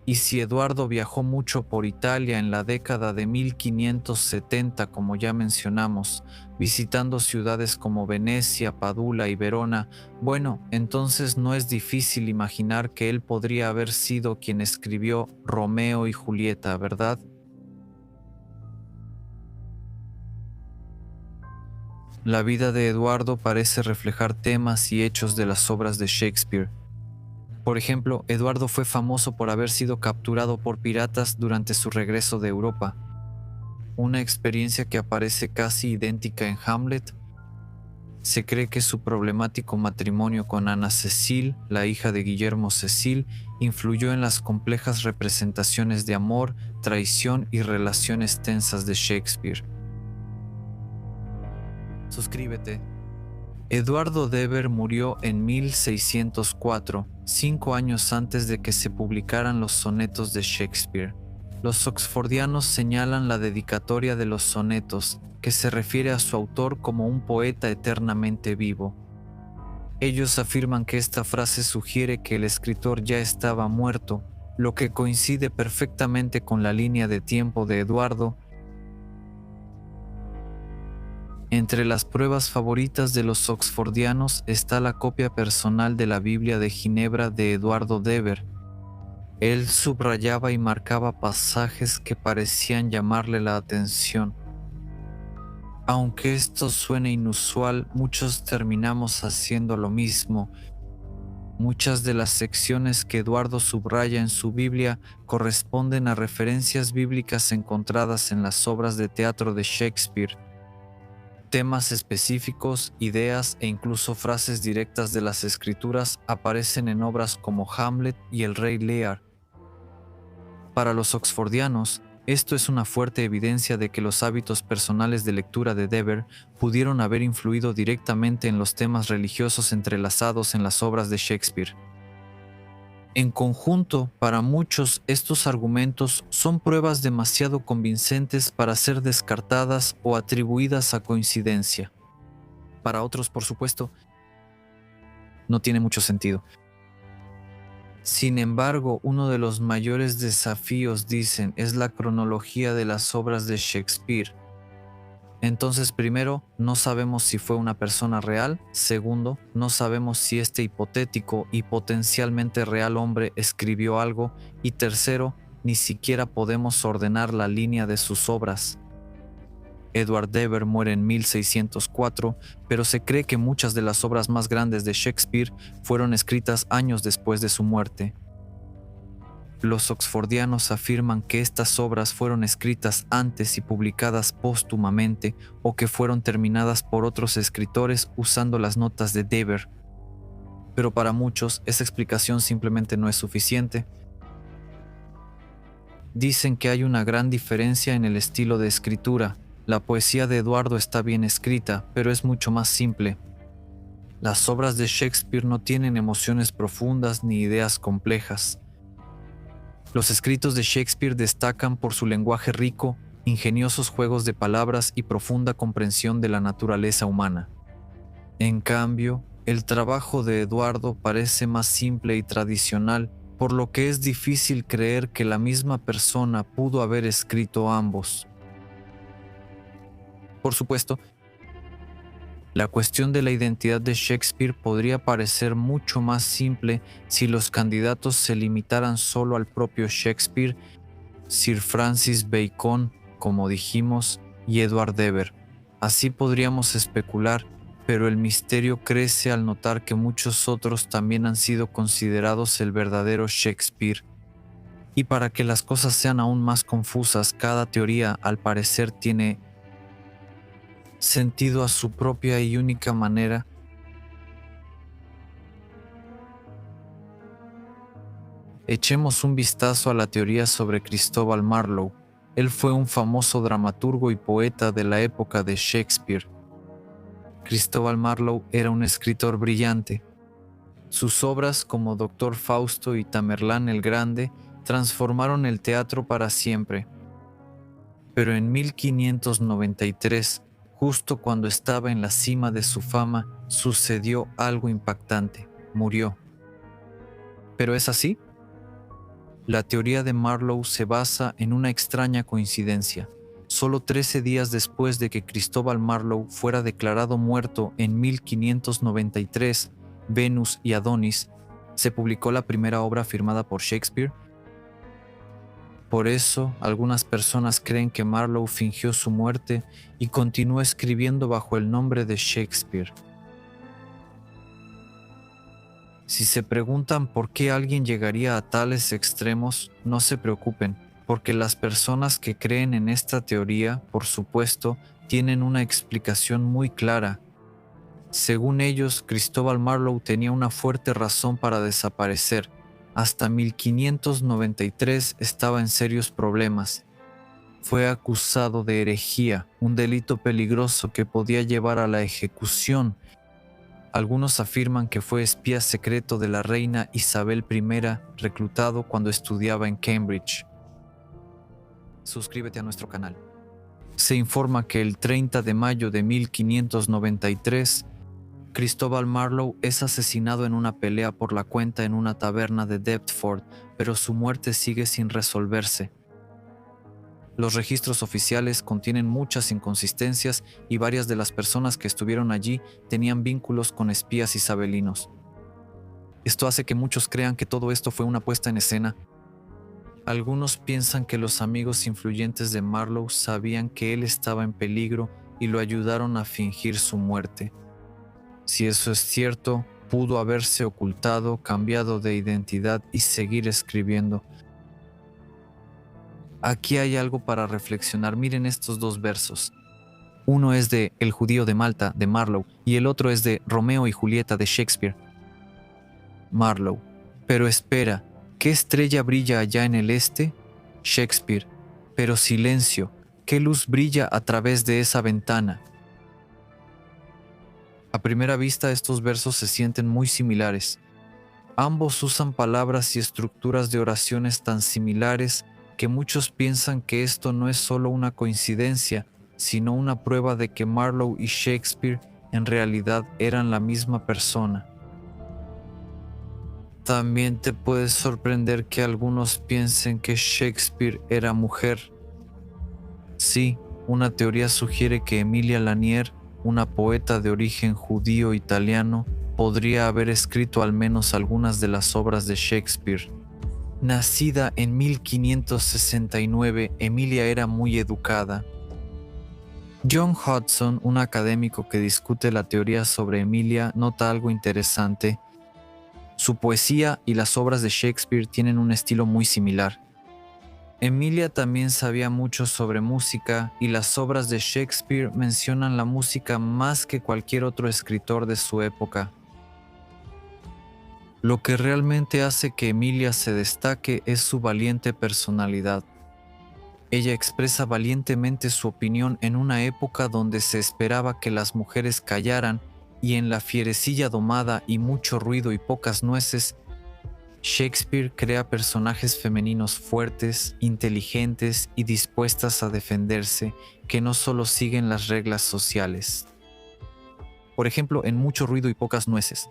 Y si Eduardo viajó mucho por Italia en la década de 1570, como ya mencionamos, visitando ciudades como Venecia, Padula y Verona, bueno, entonces no es difícil imaginar que él podría haber sido quien escribió Romeo y Julieta, ¿verdad? La vida de Eduardo parece reflejar temas y hechos de las obras de Shakespeare. Por ejemplo, Eduardo fue famoso por haber sido capturado por piratas durante su regreso de Europa, una experiencia que aparece casi idéntica en Hamlet. Se cree que su problemático matrimonio con Ana Cecil, la hija de Guillermo Cecil, influyó en las complejas representaciones de amor, traición y relaciones tensas de Shakespeare. Suscríbete. Eduardo de Vere murió en 1604, 5 años antes de que se publicaran los sonetos de Shakespeare. Los oxfordianos señalan la dedicatoria de los sonetos, que se refiere a su autor como un poeta eternamente vivo. Ellos afirman que esta frase sugiere que el escritor ya estaba muerto, lo que coincide perfectamente con la línea de tiempo de Eduardo. Entre las pruebas favoritas de los oxfordianos está la copia personal de la Biblia de Ginebra de Eduardo de Vere. Él subrayaba y marcaba pasajes que parecían llamarle la atención. Aunque esto suene inusual, muchos terminamos haciendo lo mismo. Muchas de las secciones que Eduardo subraya en su Biblia corresponden a referencias bíblicas encontradas en las obras de teatro de Shakespeare. Temas específicos, ideas e incluso frases directas de las escrituras aparecen en obras como Hamlet y El Rey Lear. Para los oxfordianos, esto es una fuerte evidencia de que los hábitos personales de lectura de de Vere pudieron haber influido directamente en los temas religiosos entrelazados en las obras de Shakespeare. En conjunto, para muchos, estos argumentos son pruebas demasiado convincentes para ser descartadas o atribuidas a coincidencia. Para otros, por supuesto, no tiene mucho sentido. Sin embargo, uno de los mayores desafíos, dicen, es la cronología de las obras de Shakespeare. Entonces, primero, no sabemos si fue una persona real. Segundo, no sabemos si este hipotético y potencialmente real hombre escribió algo. Y tercero, ni siquiera podemos ordenar la línea de sus obras. Edward Dever muere en 1604, pero se cree que muchas de las obras más grandes de Shakespeare fueron escritas años después de su muerte. Los oxfordianos afirman que estas obras fueron escritas antes y publicadas póstumamente o que fueron terminadas por otros escritores usando las notas de Dever. Pero para muchos esa explicación simplemente no es suficiente. Dicen que hay una gran diferencia en el estilo de escritura. La poesía de Eduardo está bien escrita, pero es mucho más simple. Las obras de Shakespeare no tienen emociones profundas ni ideas complejas. Los escritos de Shakespeare destacan por su lenguaje rico, ingeniosos juegos de palabras y profunda comprensión de la naturaleza humana. En cambio, el trabajo de Eduardo parece más simple y tradicional, por lo que es difícil creer que la misma persona pudo haber escrito ambos. Por supuesto, la cuestión de la identidad de Shakespeare podría parecer mucho más simple si los candidatos se limitaran solo al propio Shakespeare, Sir Francis Bacon, como dijimos, y Edward Dever. Así podríamos especular, pero el misterio crece al notar que muchos otros también han sido considerados el verdadero Shakespeare. Y para que las cosas sean aún más confusas, cada teoría al parecer tiene sentido a su propia y única manera. Echemos un vistazo a la teoría sobre Cristóbal Marlowe. Él fue un famoso dramaturgo y poeta de la época de Shakespeare. Cristóbal Marlowe era un escritor brillante. Sus obras como Doctor Fausto y Tamerlán el Grande transformaron el teatro para siempre. Pero en 1593, justo cuando estaba en la cima de su fama, sucedió algo impactante. Murió. ¿Pero es así? La teoría de Marlowe se basa en una extraña coincidencia. Solo 13 días después de que Cristóbal Marlowe fuera declarado muerto en 1593, Venus y Adonis, se publicó la primera obra firmada por Shakespeare. Por eso, algunas personas creen que Marlowe fingió su muerte y continuó escribiendo bajo el nombre de Shakespeare. Si se preguntan por qué alguien llegaría a tales extremos, no se preocupen, porque las personas que creen en esta teoría, por supuesto, tienen una explicación muy clara. Según ellos, Cristóbal Marlowe tenía una fuerte razón para desaparecer. Hasta 1593 estaba en serios problemas. Fue acusado de herejía, un delito peligroso que podía llevar a la ejecución. Algunos afirman que fue espía secreto de la reina Isabel I, reclutado cuando estudiaba en Cambridge. Suscríbete a nuestro canal. Se informa que el 30 de mayo de 1593, Cristóbal Marlowe es asesinado en una pelea por la cuenta en una taberna de Deptford, pero su muerte sigue sin resolverse. Los registros oficiales contienen muchas inconsistencias y varias de las personas que estuvieron allí tenían vínculos con espías isabelinos. Esto hace que muchos crean que todo esto fue una puesta en escena. Algunos piensan que los amigos influyentes de Marlowe sabían que él estaba en peligro y lo ayudaron a fingir su muerte. Si eso es cierto, pudo haberse ocultado, cambiado de identidad y seguir escribiendo. Aquí hay algo para reflexionar. Miren estos dos versos. Uno es de El judío de Malta, de Marlowe, y el otro es de Romeo y Julieta, de Shakespeare. Marlowe. Pero espera, ¿qué estrella brilla allá en el este? Shakespeare. Pero silencio, ¿qué luz brilla a través de esa ventana? A primera vista estos versos se sienten muy similares. Ambos usan palabras y estructuras de oraciones tan similares que muchos piensan que esto no es solo una coincidencia, sino una prueba de que Marlowe y Shakespeare en realidad eran la misma persona. También te puede sorprender que algunos piensen que Shakespeare era mujer. Sí, Una teoría sugiere que Emilia Lanier, una poeta de origen judío-italiano, podría haber escrito al menos algunas de las obras de Shakespeare. Nacida en 1569, Emilia era muy educada. John Hudson, un académico que discute la teoría sobre Emilia, nota algo interesante. Su poesía y las obras de Shakespeare tienen un estilo muy similar. Emilia también sabía mucho sobre música y las obras de Shakespeare mencionan la música más que cualquier otro escritor de su época. Lo que realmente hace que Emilia se destaque es su valiente personalidad. Ella expresa valientemente su opinión en una época donde se esperaba que las mujeres callaran y en La fierecilla domada y Mucho ruido y pocas nueces, Shakespeare crea personajes femeninos fuertes, inteligentes y dispuestas a defenderse, que no solo siguen las reglas sociales. Por ejemplo, en Mucho ruido y pocas nueces,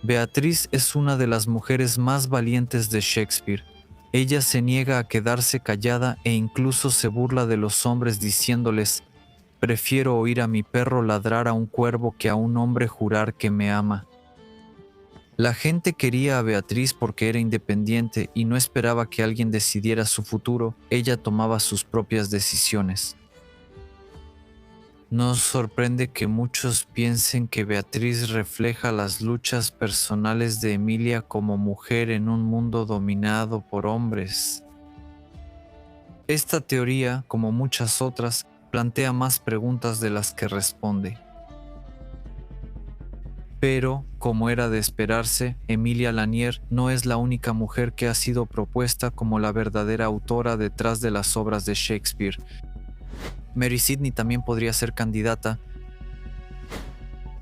Beatriz es una de las mujeres más valientes de Shakespeare. Ella se niega a quedarse callada e incluso se burla de los hombres diciéndoles: «Prefiero oír a mi perro ladrar a un cuervo que a un hombre jurar que me ama». La gente quería a Beatriz porque era independiente y no esperaba que alguien decidiera su futuro. Ella tomaba sus propias decisiones. Nos sorprende que muchos piensen que Beatriz refleja las luchas personales de Emilia como mujer en un mundo dominado por hombres. Esta teoría, como muchas otras, plantea más preguntas de las que responde. Pero, como era de esperarse, Emilia Lanier no es la única mujer que ha sido propuesta como la verdadera autora detrás de las obras de Shakespeare. Mary Sidney también podría ser candidata.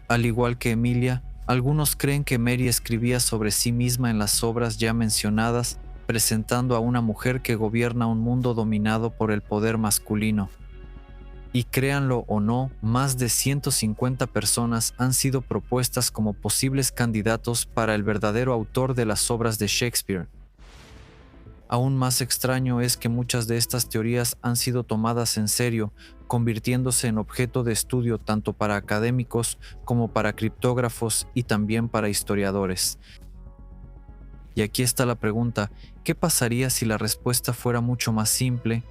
Al igual que Emilia, algunos creen que Mary escribía sobre sí misma en las obras ya mencionadas, presentando a una mujer que gobierna un mundo dominado por el poder masculino. Y créanlo o no, más de 150 personas han sido propuestas como posibles candidatos para el verdadero autor de las obras de Shakespeare. Aún más extraño es que muchas de estas teorías han sido tomadas en serio, convirtiéndose en objeto de estudio tanto para académicos como para criptógrafos y también para historiadores. Y aquí está la pregunta: ¿qué pasaría si la respuesta fuera mucho más simple?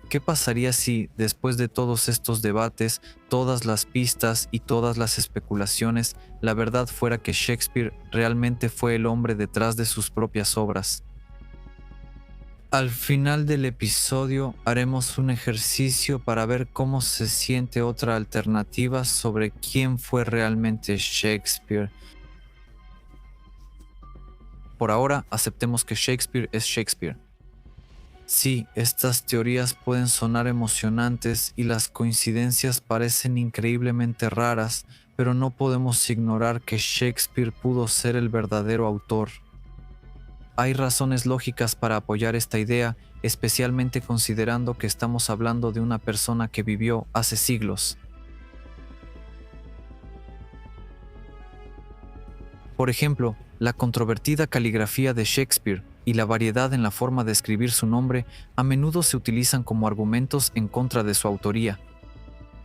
¿Qué pasaría si, después de todos estos debates, todas las pistas y todas las especulaciones, la verdad fuera que Shakespeare realmente fue el hombre detrás de sus propias obras? Al final del episodio haremos un ejercicio para ver cómo se siente otra alternativa sobre quién fue realmente Shakespeare. Por ahora, aceptemos que Shakespeare es Shakespeare. Sí, estas teorías pueden sonar emocionantes y las coincidencias parecen increíblemente raras, pero no podemos ignorar que Shakespeare pudo ser el verdadero autor. Hay razones lógicas para apoyar esta idea, especialmente considerando que estamos hablando de una persona que vivió hace siglos. Por ejemplo, la controvertida caligrafía de Shakespeare y la variedad en la forma de escribir su nombre a menudo se utilizan como argumentos en contra de su autoría.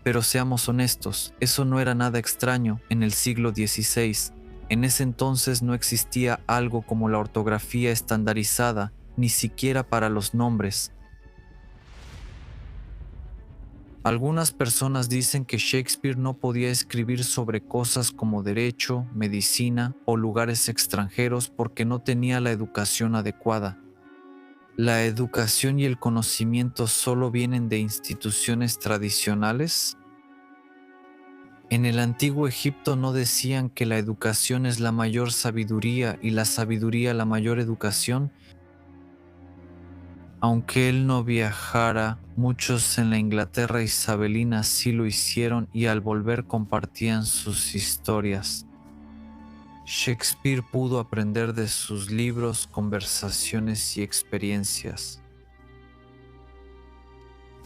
Pero seamos honestos, eso no era nada extraño en el siglo XVI. En ese entonces no existía algo como la ortografía estandarizada, ni siquiera para los nombres. Algunas personas dicen que Shakespeare no podía escribir sobre cosas como derecho, medicina o lugares extranjeros porque no tenía la educación adecuada. ¿La educación y el conocimiento solo vienen de instituciones tradicionales? En el antiguo Egipto no decían que la educación es la mayor sabiduría y la sabiduría la mayor educación. Aunque él no viajara, muchos en la Inglaterra isabelina sí lo hicieron y al volver compartían sus historias. Shakespeare pudo aprender de sus libros, conversaciones y experiencias.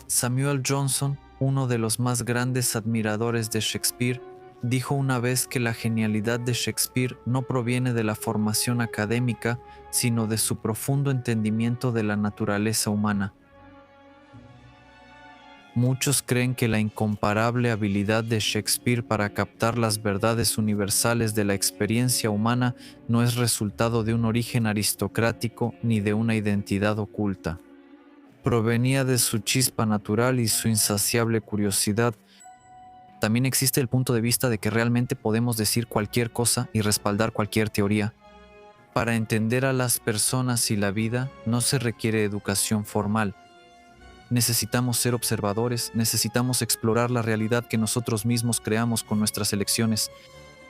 Samuel Johnson, uno de los más grandes admiradores de Shakespeare, dijo una vez que la genialidad de Shakespeare no proviene de la formación académica, sino de su profundo entendimiento de la naturaleza humana. Muchos creen que la incomparable habilidad de Shakespeare para captar las verdades universales de la experiencia humana no es resultado de un origen aristocrático ni de una identidad oculta. Provenía de su chispa natural y su insaciable curiosidad. También existe el punto de vista de que realmente podemos decir cualquier cosa y respaldar cualquier teoría. Para entender a las personas y la vida no se requiere educación formal. Necesitamos ser observadores, necesitamos explorar la realidad que nosotros mismos creamos con nuestras elecciones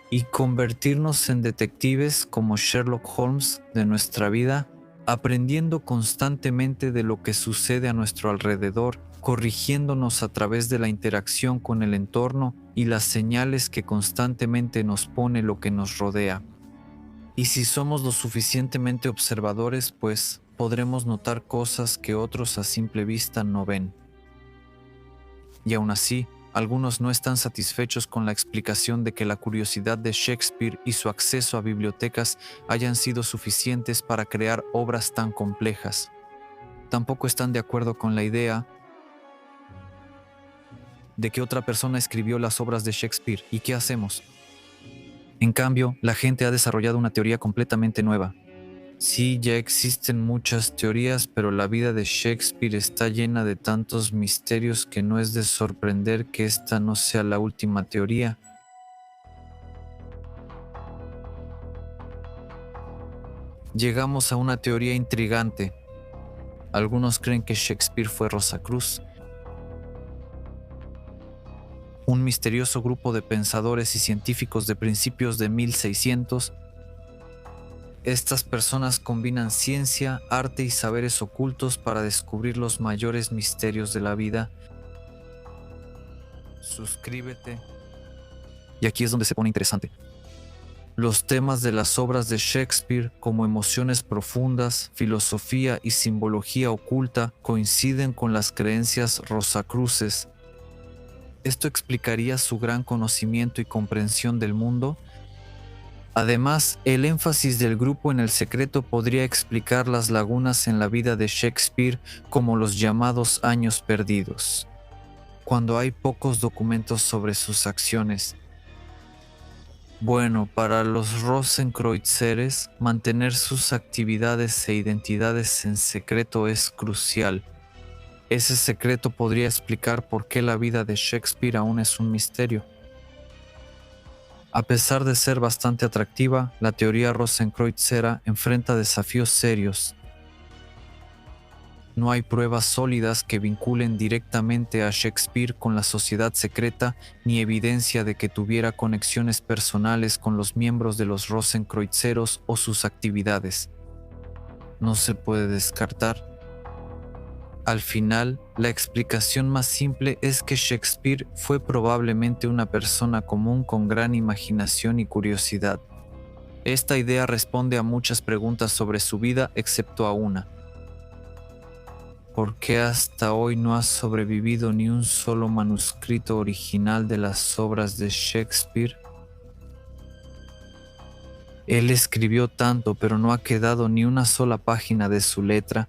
y convertirnos en detectives como Sherlock Holmes de nuestra vida, aprendiendo constantemente de lo que sucede a nuestro alrededor, corrigiéndonos a través de la interacción con el entorno y las señales que constantemente nos pone lo que nos rodea. Y si somos lo suficientemente observadores, pues podremos notar cosas que otros a simple vista no ven. Y aún así, algunos no están satisfechos con la explicación de que la curiosidad de Shakespeare y su acceso a bibliotecas hayan sido suficientes para crear obras tan complejas. Tampoco están de acuerdo con la idea de que otra persona escribió las obras de Shakespeare. ¿Y qué hacemos? En cambio, la gente ha desarrollado una teoría completamente nueva. Sí, ya existen muchas teorías, pero la vida de Shakespeare está llena de tantos misterios que no es de sorprender que esta no sea la última teoría. Llegamos a una teoría intrigante. Algunos creen que Shakespeare fue Rosacruz, un misterioso grupo de pensadores y científicos de principios de 1600. Estas personas combinan ciencia, arte y saberes ocultos para descubrir los mayores misterios de la vida. Suscríbete. Y aquí es donde se pone interesante. Los temas de las obras de Shakespeare, como emociones profundas, filosofía y simbología oculta, coinciden con las creencias rosacruces. Esto explicaría su gran conocimiento y comprensión del mundo. Además, el énfasis del grupo en el secreto podría explicar las lagunas en la vida de Shakespeare, como los llamados años perdidos, cuando hay pocos documentos sobre sus acciones. Bueno, para los Rosenkreutzeres, mantener sus actividades e identidades en secreto es crucial. Ese secreto podría explicar por qué la vida de Shakespeare aún es un misterio. A pesar de ser bastante atractiva, la teoría rosenkreuzera enfrenta desafíos serios. No hay pruebas sólidas que vinculen directamente a Shakespeare con la sociedad secreta, ni evidencia de que tuviera conexiones personales con los miembros de los rosenkreuzeros o sus actividades. No se puede descartar. Al final, la explicación más simple es que Shakespeare fue probablemente una persona común con gran imaginación y curiosidad. Esta idea responde a muchas preguntas sobre su vida, excepto a una. ¿Por qué hasta hoy no ha sobrevivido ni un solo manuscrito original de las obras de Shakespeare? Él escribió tanto, pero no ha quedado ni una sola página de su letra,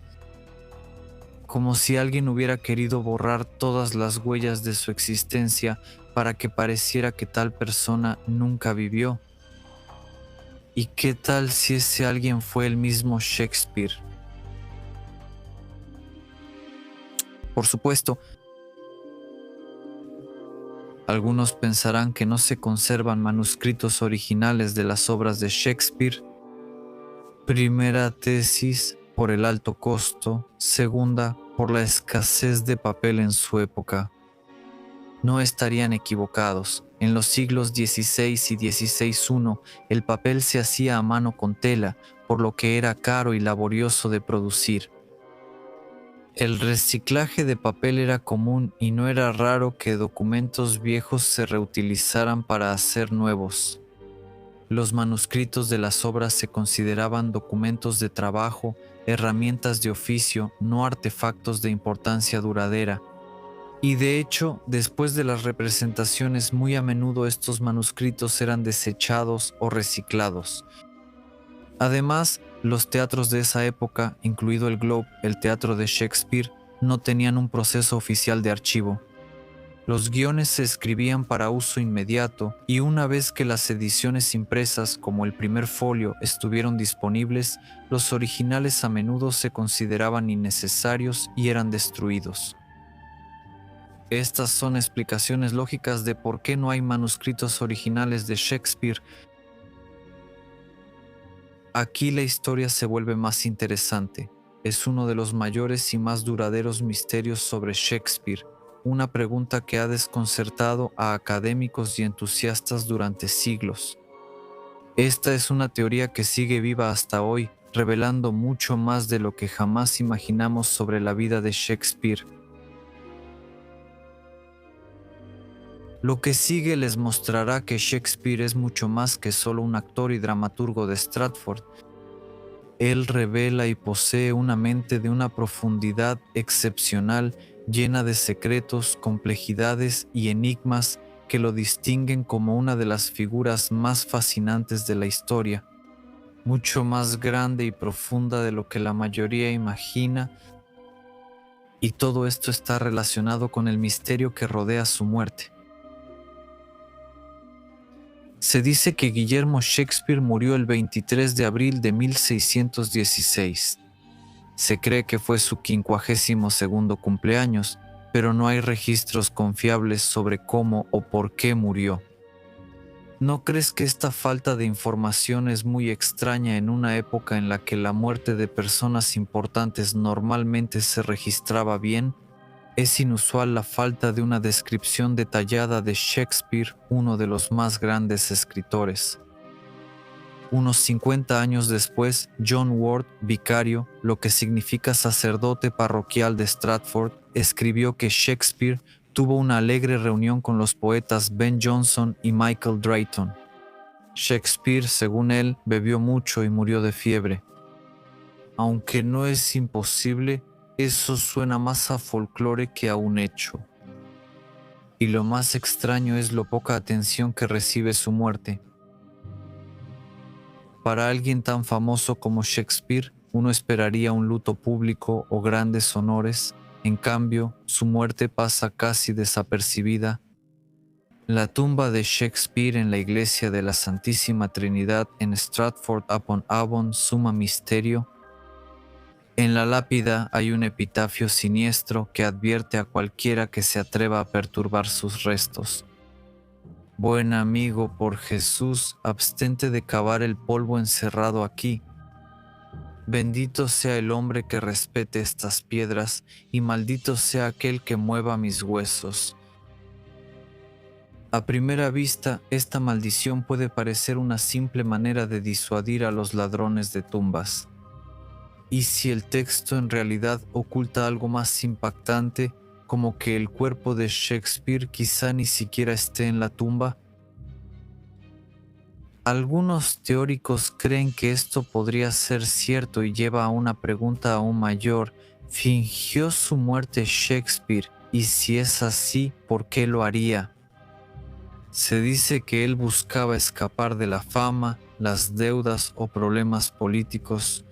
como si alguien hubiera querido borrar todas las huellas de su existencia para que pareciera que tal persona nunca vivió. ¿Y qué tal si ese alguien fue el mismo Shakespeare? Por supuesto, algunos pensarán que no se conservan manuscritos originales de las obras de Shakespeare. Primera tesis, por el alto costo. Segunda, por la escasez de papel en su época. No estarían equivocados. En los siglos XVI y XVI-I, el papel se hacía a mano con tela, por lo que era caro y laborioso de producir. El reciclaje de papel era común y no era raro que documentos viejos se reutilizaran para hacer nuevos. Los manuscritos de las obras se consideraban documentos de trabajo, herramientas de oficio, no artefactos de importancia duradera. Y de hecho, después de las representaciones, muy a menudo estos manuscritos eran desechados o reciclados. Además, los teatros de esa época, incluido el Globe, el teatro de Shakespeare, no tenían un proceso oficial de archivo. Los guiones se escribían para uso inmediato y una vez que las ediciones impresas como el primer folio estuvieron disponibles, los originales a menudo se consideraban innecesarios y eran destruidos. Estas son explicaciones lógicas de por qué no hay manuscritos originales de Shakespeare. Aquí la historia se vuelve más interesante. Es uno de los mayores y más duraderos misterios sobre Shakespeare, una pregunta que ha desconcertado a académicos y entusiastas durante siglos. Esta es una teoría que sigue viva hasta hoy, revelando mucho más de lo que jamás imaginamos sobre la vida de Shakespeare. Lo que sigue les mostrará que Shakespeare es mucho más que solo un actor y dramaturgo de Stratford. Él revela y posee una mente de una profundidad excepcional, llena de secretos, complejidades y enigmas que lo distinguen como una de las figuras más fascinantes de la historia, mucho más grande y profunda de lo que la mayoría imagina, y todo esto está relacionado con el misterio que rodea su muerte. Se dice que Guillermo Shakespeare murió el 23 de abril de 1616. Se cree que fue su 52º cumpleaños, pero no hay registros confiables sobre cómo o por qué murió. ¿No crees que esta falta de información es muy extraña en una época en la que la muerte de personas importantes normalmente se registraba bien? Es inusual la falta de una descripción detallada de Shakespeare, uno de los más grandes escritores. Unos 50 años después, John Ward, vicario, lo que significa sacerdote parroquial de Stratford, escribió que Shakespeare tuvo una alegre reunión con los poetas Ben Jonson y Michael Drayton. Shakespeare, según él, bebió mucho y murió de fiebre. Aunque no es imposible, eso suena más a folclore que a un hecho. Y lo más extraño es lo poca atención que recibe su muerte. Para alguien tan famoso como Shakespeare, uno esperaría un luto público o grandes honores. En cambio, su muerte pasa casi desapercibida. La tumba de Shakespeare en la iglesia de la Santísima Trinidad en Stratford-upon-Avon suma misterio. En la lápida hay un epitafio siniestro que advierte a cualquiera que se atreva a perturbar sus restos. Buen amigo, por Jesús, abstente de cavar el polvo encerrado aquí. Bendito sea el hombre que respete estas piedras, y maldito sea aquel que mueva mis huesos. A primera vista, esta maldición puede parecer una simple manera de disuadir a los ladrones de tumbas. ¿Y si el texto en realidad oculta algo más impactante, como que el cuerpo de Shakespeare quizá ni siquiera esté en la tumba? Algunos teóricos creen que esto podría ser cierto y lleva a una pregunta aún mayor. ¿Fingió su muerte Shakespeare? Y si es así, ¿por qué lo haría? Se dice que él buscaba escapar de la fama, las deudas o problemas políticos.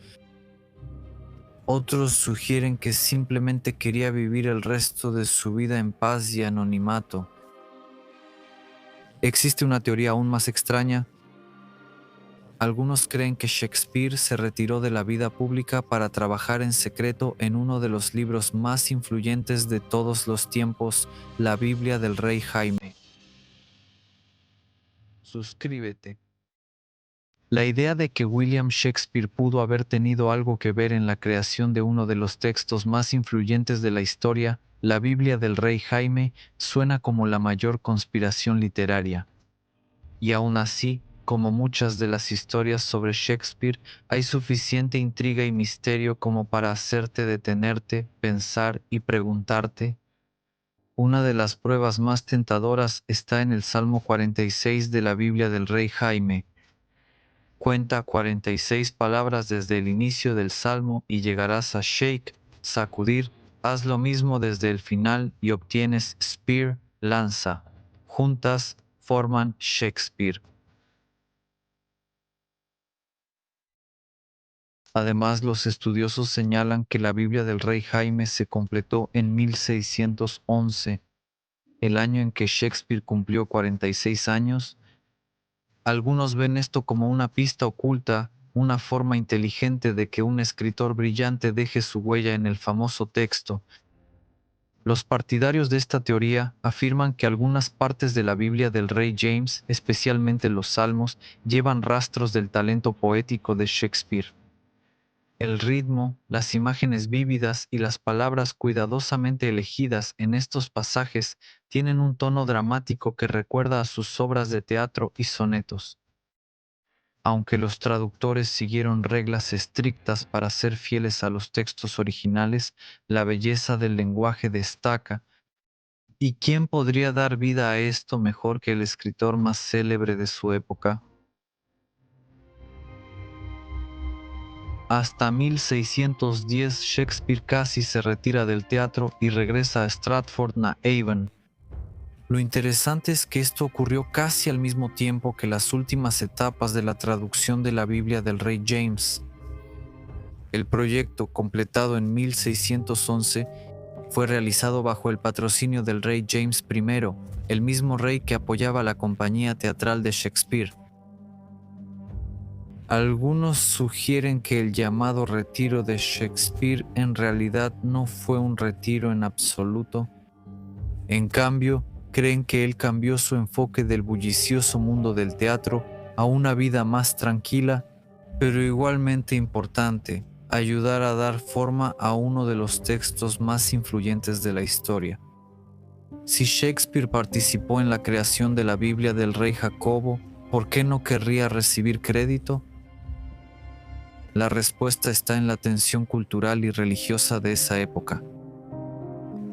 Otros sugieren que simplemente quería vivir el resto de su vida en paz y anonimato. Existe una teoría aún más extraña. Algunos creen que Shakespeare se retiró de la vida pública para trabajar en secreto en uno de los libros más influyentes de todos los tiempos, la Biblia del Rey Jaime. Suscríbete. La idea de que William Shakespeare pudo haber tenido algo que ver en la creación de uno de los textos más influyentes de la historia, la Biblia del Rey Jaime, suena como la mayor conspiración literaria. Y aún así, como muchas de las historias sobre Shakespeare, hay suficiente intriga y misterio como para hacerte detenerte, pensar y preguntarte. Una de las pruebas más tentadoras está en el Salmo 46 de la Biblia del Rey Jaime. Cuenta 46 palabras desde el inicio del Salmo y llegarás a shake, sacudir. Haz lo mismo desde el final y obtienes spear, lanza. Juntas forman Shakespeare. Además, los estudiosos señalan que la Biblia del rey Jaime se completó en 1611, el año en que Shakespeare cumplió 46 años. Algunos ven esto como una pista oculta, una forma inteligente de que un escritor brillante deje su huella en el famoso texto. Los partidarios de esta teoría afirman que algunas partes de la Biblia del rey James, especialmente los Salmos, llevan rastros del talento poético de Shakespeare. El ritmo, las imágenes vívidas y las palabras cuidadosamente elegidas en estos pasajes tienen un tono dramático que recuerda a sus obras de teatro y sonetos. Aunque los traductores siguieron reglas estrictas para ser fieles a los textos originales, la belleza del lenguaje destaca. ¿Y quién podría dar vida a esto mejor que el escritor más célebre de su época? Hasta 1610 Shakespeare casi se retira del teatro y regresa a Stratford-na-Avon. Lo interesante es que esto ocurrió casi al mismo tiempo que las últimas etapas de la traducción de la Biblia del rey James. El proyecto, completado en 1611, fue realizado bajo el patrocinio del rey James I, el mismo rey que apoyaba la compañía teatral de Shakespeare. Algunos sugieren que el llamado retiro de Shakespeare en realidad no fue un retiro en absoluto. En cambio, creen que él cambió su enfoque del bullicioso mundo del teatro a una vida más tranquila, pero igualmente importante, ayudar a dar forma a uno de los textos más influyentes de la historia. Si Shakespeare participó en la creación de la Biblia del rey Jacobo, ¿por qué no querría recibir crédito? La respuesta está en la tensión cultural y religiosa de esa época.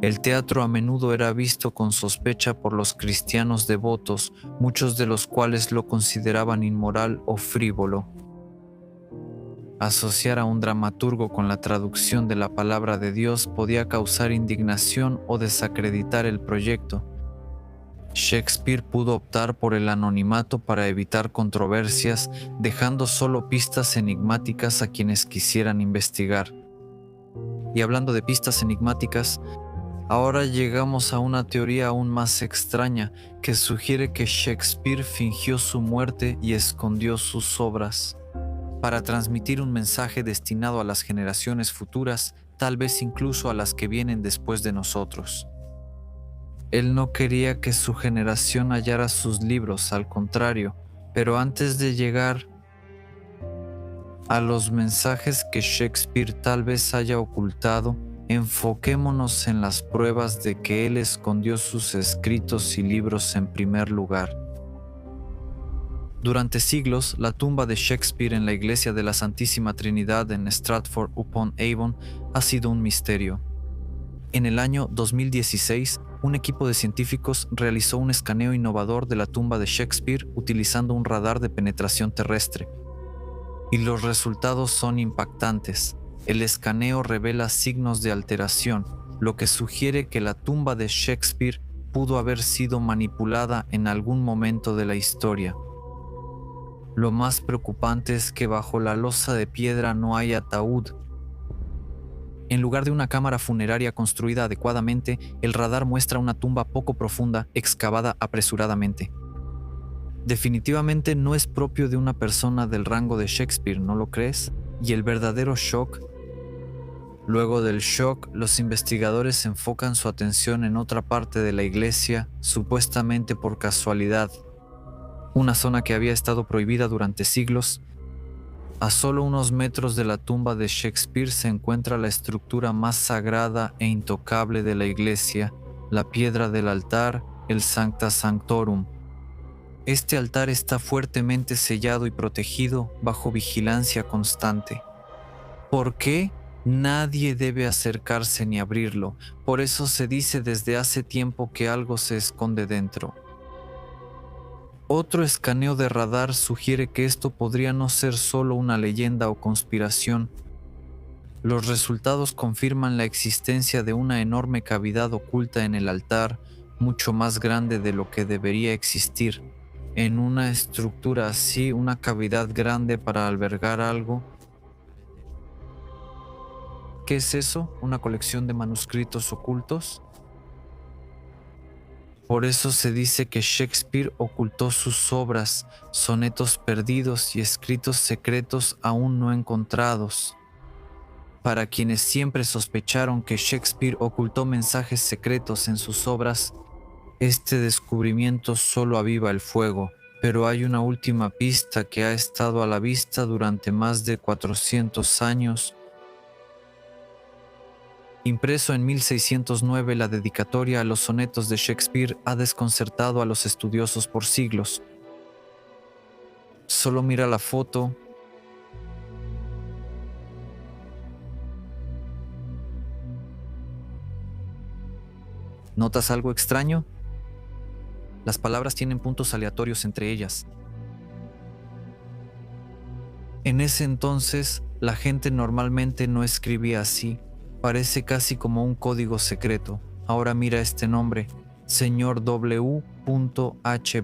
El teatro a menudo era visto con sospecha por los cristianos devotos, muchos de los cuales lo consideraban inmoral o frívolo. Asociar a un dramaturgo con la traducción de la palabra de Dios podía causar indignación o desacreditar el proyecto. Shakespeare pudo optar por el anonimato para evitar controversias, dejando solo pistas enigmáticas a quienes quisieran investigar. Y hablando de pistas enigmáticas, ahora llegamos a una teoría aún más extraña que sugiere que Shakespeare fingió su muerte y escondió sus obras para transmitir un mensaje destinado a las generaciones futuras, tal vez incluso a las que vienen después de nosotros. Él no quería que su generación hallara sus libros, al contrario, pero antes de llegar a los mensajes que Shakespeare tal vez haya ocultado, enfoquémonos en las pruebas de que él escondió sus escritos y libros en primer lugar. Durante siglos, la tumba de Shakespeare en la iglesia de la Santísima Trinidad en Stratford-upon-Avon ha sido un misterio. En el año 2016, un equipo de científicos realizó un escaneo innovador de la tumba de Shakespeare utilizando un radar de penetración terrestre. Y los resultados son impactantes. El escaneo revela signos de alteración, lo que sugiere que la tumba de Shakespeare pudo haber sido manipulada en algún momento de la historia. Lo más preocupante es que bajo la losa de piedra no hay ataúd. En lugar de una cámara funeraria construida adecuadamente, el radar muestra una tumba poco profunda, excavada apresuradamente. Definitivamente no es propio de una persona del rango de Shakespeare, ¿no lo crees? Y el verdadero shock. Luego del shock, los investigadores enfocan su atención en otra parte de la iglesia, supuestamente por casualidad. Una zona que había estado prohibida durante siglos. A solo unos metros de la tumba de Shakespeare se encuentra la estructura más sagrada e intocable de la iglesia, la piedra del altar, el Sancta Sanctorum. Este altar está fuertemente sellado y protegido bajo vigilancia constante. ¿Por qué? Nadie debe acercarse ni abrirlo. Por eso se dice desde hace tiempo que algo se esconde dentro. Otro escaneo de radar sugiere que esto podría no ser solo una leyenda o conspiración. Los resultados confirman la existencia de una enorme cavidad oculta en el altar, mucho más grande de lo que debería existir. En una estructura así, una cavidad grande para albergar algo, ¿Qué es eso? ¿Una colección de manuscritos ocultos? Por eso se dice que Shakespeare ocultó sus obras, sonetos perdidos y escritos secretos aún no encontrados. Para quienes siempre sospecharon que Shakespeare ocultó mensajes secretos en sus obras, este descubrimiento solo aviva el fuego. Pero hay una última pista que ha estado a la vista durante más de 400 años. Impreso en 1609, la dedicatoria a los sonetos de Shakespeare ha desconcertado a los estudiosos por siglos. Solo mira la foto. ¿Notas algo extraño? Las palabras tienen puntos aleatorios entre ellas. En ese entonces, la gente normalmente no escribía así. Parece casi como un código secreto. Ahora mira este nombre, Señor W.H.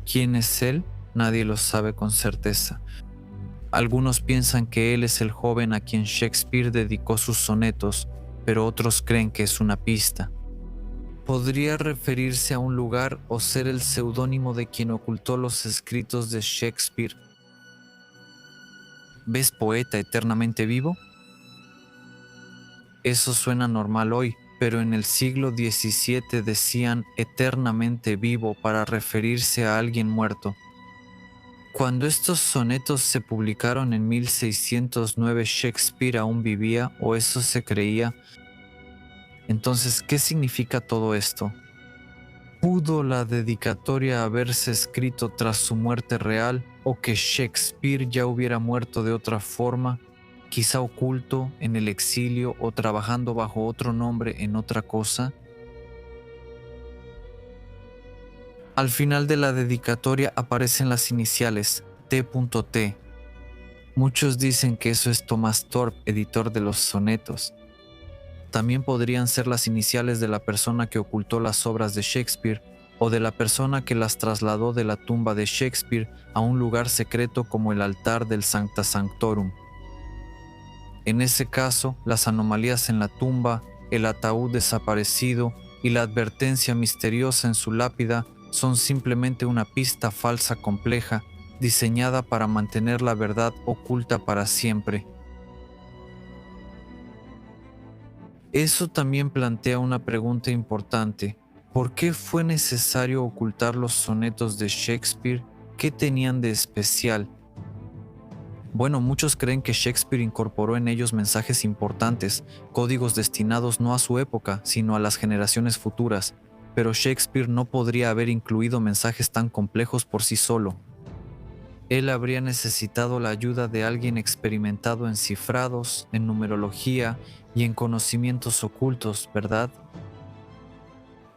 ¿Quién es él? Nadie lo sabe con certeza. Algunos piensan que él es el joven a quien Shakespeare dedicó sus sonetos, pero otros creen que es una pista. Podría referirse a un lugar o ser el seudónimo de quien ocultó los escritos de Shakespeare. ¿Ves poeta eternamente vivo? Eso suena normal hoy, pero en el siglo XVII decían eternamente vivo para referirse a alguien muerto. Cuando estos sonetos se publicaron en 1609, Shakespeare aún vivía, o eso se creía. Entonces, ¿qué significa todo esto? ¿Pudo la dedicatoria haberse escrito tras su muerte real, o que Shakespeare ya hubiera muerto de otra forma, quizá oculto, en el exilio o trabajando bajo otro nombre en otra cosa? Al final de la dedicatoria aparecen las iniciales T.T. Muchos dicen que eso es Thomas Thorpe, editor de los sonetos. También podrían ser las iniciales de la persona que ocultó las obras de Shakespeare o de la persona que las trasladó de la tumba de Shakespeare a un lugar secreto como el altar del Sancta Sanctorum. En ese caso, las anomalías en la tumba, el ataúd desaparecido y la advertencia misteriosa en su lápida son simplemente una pista falsa compleja diseñada para mantener la verdad oculta para siempre. Eso también plantea una pregunta importante. ¿Por qué fue necesario ocultar los sonetos de Shakespeare? ¿Qué tenían de especial? Bueno, muchos creen que Shakespeare incorporó en ellos mensajes importantes, códigos destinados no a su época, sino a las generaciones futuras. Pero Shakespeare no podría haber incluido mensajes tan complejos por sí solo. Él habría necesitado la ayuda de alguien experimentado en cifrados, en numerología y en conocimientos ocultos, ¿verdad?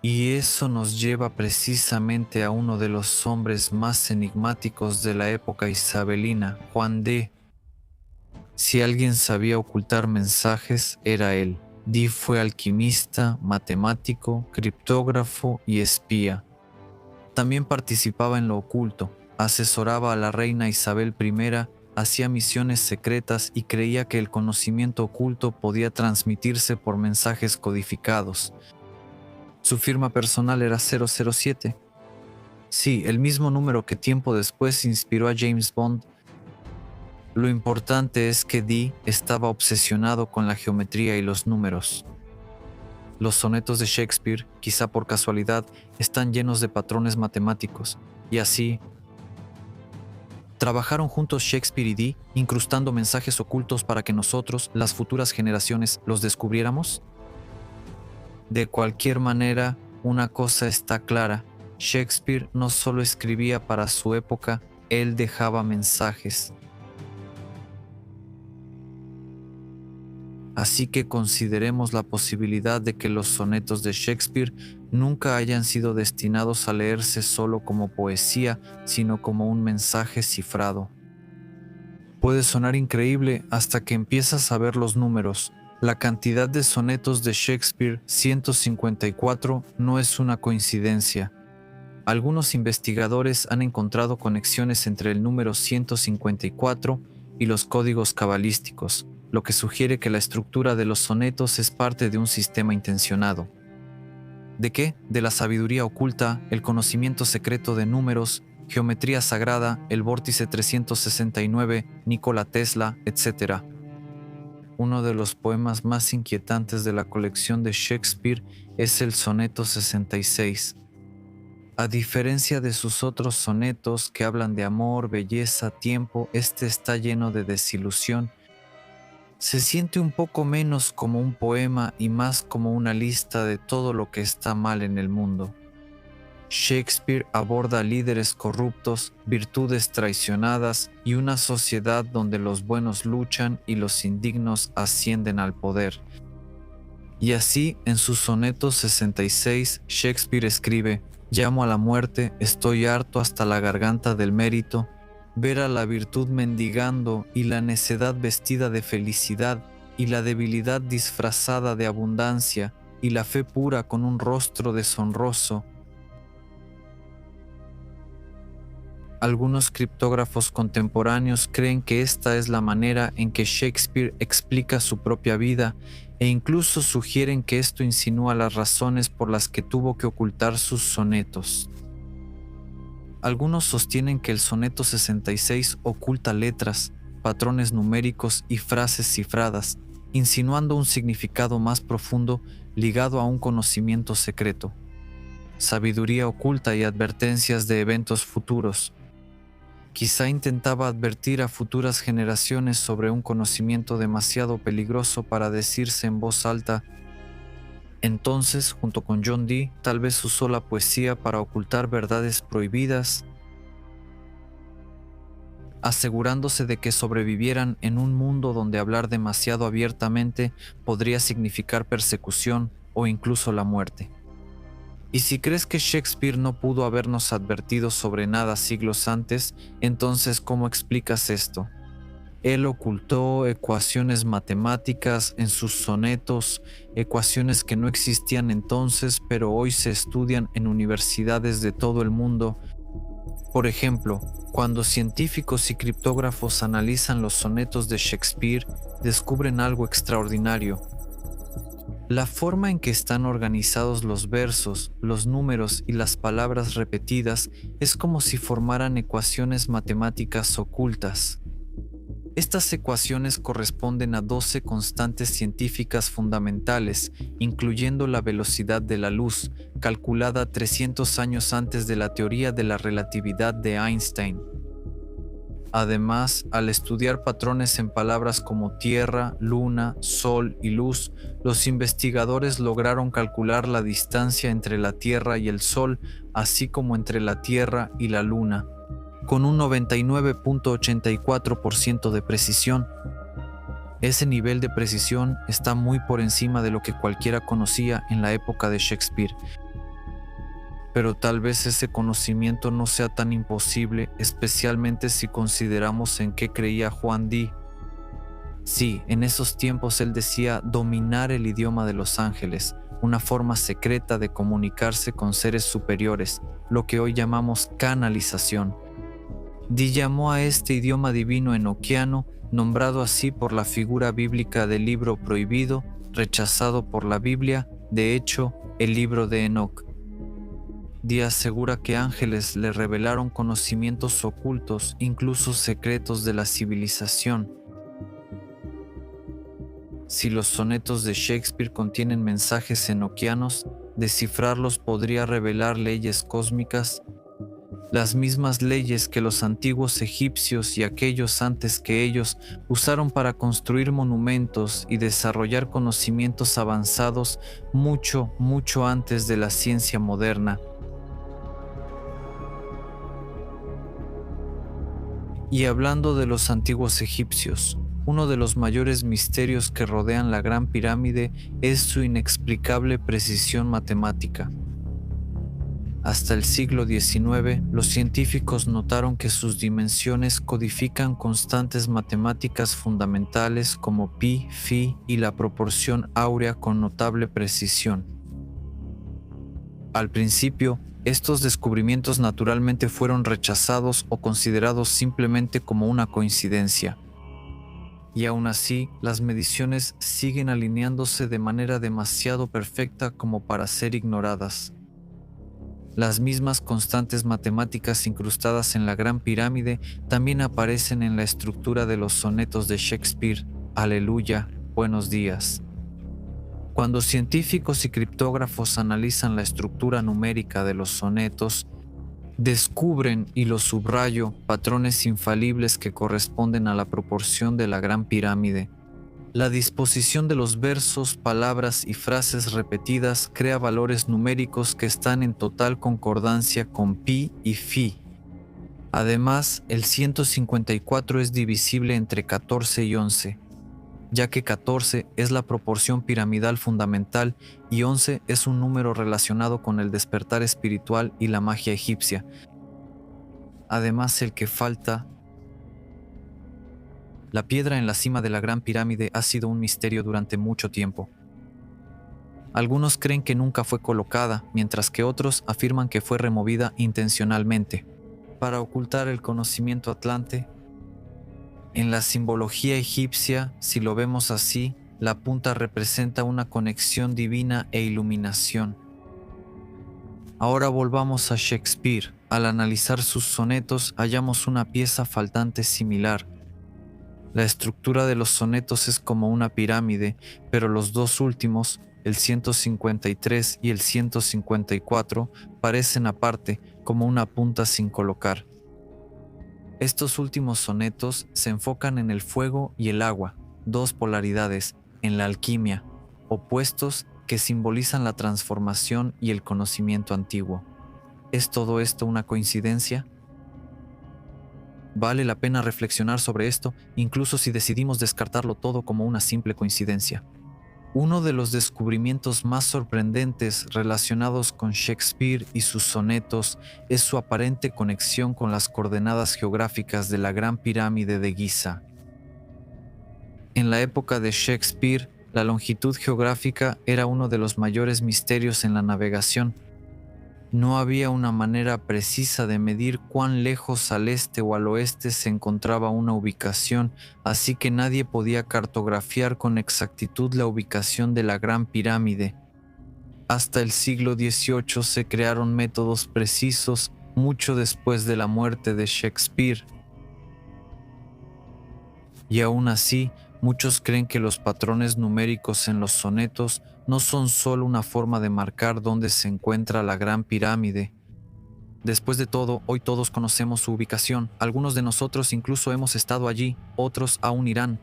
Y eso nos lleva precisamente a uno de los hombres más enigmáticos de la época isabelina, Juan Dee. Si alguien sabía ocultar mensajes, era él. Dee fue alquimista, matemático, criptógrafo y espía. También participaba en lo oculto, asesoraba a la reina Isabel I, hacía misiones secretas y creía que el conocimiento oculto podía transmitirse por mensajes codificados. Su firma personal era 007. Sí, el mismo número que tiempo después inspiró a James Bond. Lo importante es que Dee estaba obsesionado con la geometría y los números. Los sonetos de Shakespeare, quizá por casualidad, están llenos de patrones matemáticos, y así trabajaron juntos Shakespeare y Dee, incrustando mensajes ocultos para que nosotros, las futuras generaciones, los descubriéramos. De cualquier manera, una cosa está clara: Shakespeare no solo escribía para su época, él dejaba mensajes. Así que consideremos la posibilidad de que los sonetos de Shakespeare nunca hayan sido destinados a leerse solo como poesía, sino como un mensaje cifrado. Puede sonar increíble hasta que empiezas a ver los números. La cantidad de sonetos de Shakespeare, 154, no es una coincidencia. Algunos investigadores han encontrado conexiones entre el número 154 y los códigos cabalísticos, lo que sugiere que la estructura de los sonetos es parte de un sistema intencionado. ¿De qué? De la sabiduría oculta, el conocimiento secreto de números, geometría sagrada, el vórtice 369, Nikola Tesla, etc. Uno de los poemas más inquietantes de la colección de Shakespeare es el soneto 66. A diferencia de sus otros sonetos que hablan de amor, belleza, tiempo, este está lleno de desilusión. Se siente un poco menos como un poema y más como una lista de todo lo que está mal en el mundo. Shakespeare aborda líderes corruptos, virtudes traicionadas y una sociedad donde los buenos luchan y los indignos ascienden al poder. Y así, en su soneto 66, Shakespeare escribe: «Llamo a la muerte, estoy harto hasta la garganta del mérito, ver a la virtud mendigando y la necedad vestida de felicidad y la debilidad disfrazada de abundancia y la fe pura con un rostro deshonroso». Algunos criptógrafos contemporáneos creen que esta es la manera en que Shakespeare explica su propia vida e incluso sugieren que esto insinúa las razones por las que tuvo que ocultar sus sonetos. Algunos sostienen que el soneto 66 oculta letras, patrones numéricos y frases cifradas, insinuando un significado más profundo ligado a un conocimiento secreto, sabiduría oculta y advertencias de eventos futuros. Quizá intentaba advertir a futuras generaciones sobre un conocimiento demasiado peligroso para decirse en voz alta. Entonces, junto con John Dee, tal vez usó la poesía para ocultar verdades prohibidas, asegurándose de que sobrevivieran en un mundo donde hablar demasiado abiertamente podría significar persecución o incluso la muerte. Y si crees que Shakespeare no pudo habernos advertido sobre nada siglos antes, entonces ¿cómo explicas esto? Él ocultó ecuaciones matemáticas en sus sonetos, ecuaciones que no existían entonces, pero hoy se estudian en universidades de todo el mundo. Por ejemplo, cuando científicos y criptógrafos analizan los sonetos de Shakespeare, descubren algo extraordinario. La forma en que están organizados los versos, los números y las palabras repetidas es como si formaran ecuaciones matemáticas ocultas. Estas ecuaciones corresponden a 12 constantes científicas fundamentales, incluyendo la velocidad de la luz, calculada 300 años antes de la teoría de la relatividad de Einstein. Además, al estudiar patrones en palabras como tierra, luna, sol y luz, los investigadores lograron calcular la distancia entre la Tierra y el Sol, así como entre la Tierra y la Luna, con un 99.84% de precisión. Ese nivel de precisión está muy por encima de lo que cualquiera conocía en la época de Shakespeare. Pero tal vez ese conocimiento no sea tan imposible, especialmente si consideramos en qué creía Juan Dee. Sí, en esos tiempos él decía dominar el idioma de los ángeles, una forma secreta de comunicarse con seres superiores, lo que hoy llamamos canalización. Dee llamó a este idioma divino enoquiano, nombrado así por la figura bíblica del libro prohibido, rechazado por la Biblia, de hecho, el libro de Enoc. Dee asegura que ángeles le revelaron conocimientos ocultos, incluso secretos de la civilización. Si los sonetos de Shakespeare contienen mensajes enoquianos, descifrarlos podría revelar leyes cósmicas, las mismas leyes que los antiguos egipcios y aquellos antes que ellos usaron para construir monumentos y desarrollar conocimientos avanzados mucho antes de la ciencia moderna. Y hablando de los antiguos egipcios, uno de los mayores misterios que rodean la Gran Pirámide es su inexplicable precisión matemática. Hasta el siglo XIX, los científicos notaron que sus dimensiones codifican constantes matemáticas fundamentales como pi, phi y la proporción áurea con notable precisión. Al principio, estos descubrimientos naturalmente fueron rechazados o considerados simplemente como una coincidencia. Y aún así, las mediciones siguen alineándose de manera demasiado perfecta como para ser ignoradas. Las mismas constantes matemáticas incrustadas en la Gran Pirámide también aparecen en la estructura de los sonetos de Shakespeare. Aleluya, buenos días. Cuando científicos y criptógrafos analizan la estructura numérica de los sonetos, descubren, y lo subrayo, patrones infalibles que corresponden a la proporción de la Gran Pirámide. La disposición de los versos, palabras y frases repetidas crea valores numéricos que están en total concordancia con pi y phi. Además, el 154 es divisible entre 14 y 11, ya que 14 es la proporción piramidal fundamental y 11 es un número relacionado con el despertar espiritual y la magia egipcia. Además, el que falta. La piedra en la cima de la Gran Pirámide ha sido un misterio durante mucho tiempo. Algunos creen que nunca fue colocada, mientras que otros afirman que fue removida intencionalmente para ocultar el conocimiento atlante. En la simbología egipcia, si lo vemos así, la punta representa una conexión divina e iluminación. Ahora volvamos a Shakespeare. Al analizar sus sonetos, hallamos una pieza faltante similar. La estructura de los sonetos es como una pirámide, pero los dos últimos, el 153 y el 154, parecen aparte, como una punta sin colocar. Estos últimos sonetos se enfocan en el fuego y el agua, dos polaridades, en la alquimia, opuestos que simbolizan la transformación y el conocimiento antiguo. ¿Es todo esto una coincidencia? Vale la pena reflexionar sobre esto, incluso si decidimos descartarlo todo como una simple coincidencia. Uno de los descubrimientos más sorprendentes relacionados con Shakespeare y sus sonetos es su aparente conexión con las coordenadas geográficas de la Gran Pirámide de Giza. En la época de Shakespeare, la longitud geográfica era uno de los mayores misterios en la navegación. No había una manera precisa de medir cuán lejos al este o al oeste se encontraba una ubicación, así que nadie podía cartografiar con exactitud la ubicación de la Gran Pirámide. Hasta el siglo XVIII se crearon métodos precisos, mucho después de la muerte de Shakespeare. Y aún así, muchos creen que los patrones numéricos en los sonetos no son solo una forma de marcar dónde se encuentra la Gran Pirámide. Después de todo, hoy todos conocemos su ubicación, algunos de nosotros incluso hemos estado allí, otros aún irán.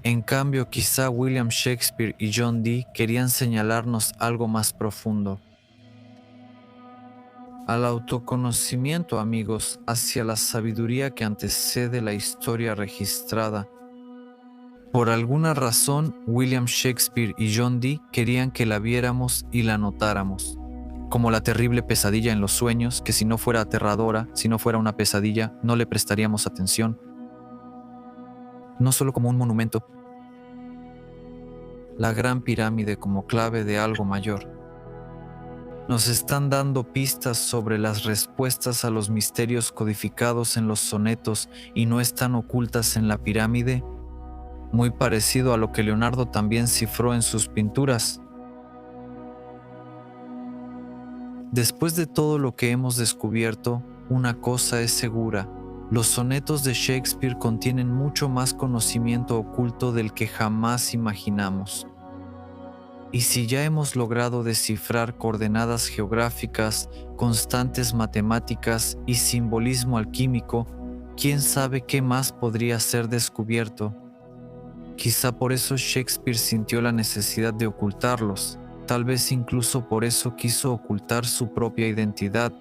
En cambio, quizá William Shakespeare y John Dee querían señalarnos algo más profundo. Al autoconocimiento, amigos, hacia la sabiduría que antecede la historia registrada. Por alguna razón, William Shakespeare y John Dee querían que la viéramos y la notáramos. Como la terrible pesadilla en los sueños, que si no fuera aterradora, si no fuera una pesadilla, no le prestaríamos atención. No solo como un monumento. La Gran Pirámide como clave de algo mayor. Nos están dando pistas sobre las respuestas a los misterios codificados en los sonetos y no están ocultas en la pirámide. Muy parecido a lo que Leonardo también cifró en sus pinturas. Después de todo lo que hemos descubierto, una cosa es segura: los sonetos de Shakespeare contienen mucho más conocimiento oculto del que jamás imaginamos. Y si ya hemos logrado descifrar coordenadas geográficas, constantes matemáticas y simbolismo alquímico, ¿quién sabe qué más podría ser descubierto? Quizá por eso Shakespeare sintió la necesidad de ocultarlos, tal vez incluso por eso quiso ocultar su propia identidad.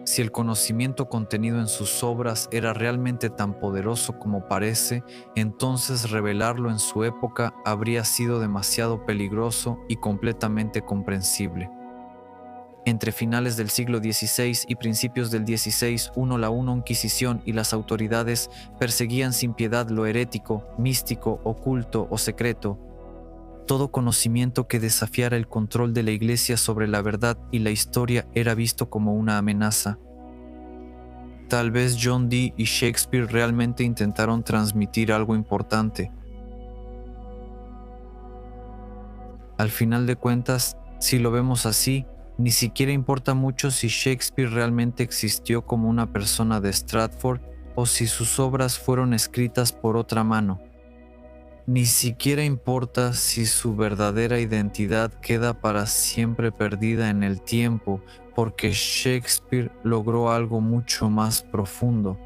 Si el conocimiento contenido en sus obras era realmente tan poderoso como parece, entonces revelarlo en su época habría sido demasiado peligroso y completamente comprensible. Entre finales del siglo XVI y principios del XVI, la Inquisición y las autoridades perseguían sin piedad lo herético, místico, oculto o secreto. Todo conocimiento que desafiara el control de la Iglesia sobre la verdad y la historia era visto como una amenaza. tal vez John Dee y Shakespeare realmente intentaron transmitir algo importante. Al final de cuentas, si lo vemos así, ni siquiera importa mucho si Shakespeare realmente existió como una persona de Stratford o si sus obras fueron escritas por otra mano. Ni siquiera importa si su verdadera identidad queda para siempre perdida en el tiempo, porque Shakespeare logró algo mucho más profundo.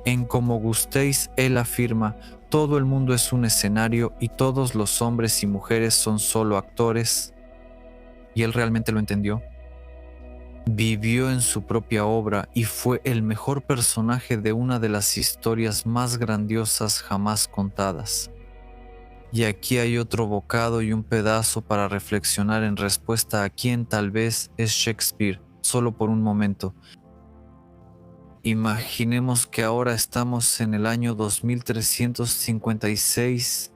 En Como gustéis, él afirma, todo el mundo es un escenario y todos los hombres y mujeres son solo actores. Y él realmente lo entendió. Vivió en su propia obra y fue el mejor personaje de una de las historias más grandiosas jamás contadas. Y aquí hay otro bocado y un pedazo para reflexionar en respuesta a quién tal vez es Shakespeare, solo por un momento. Imaginemos que ahora estamos en el año 2356.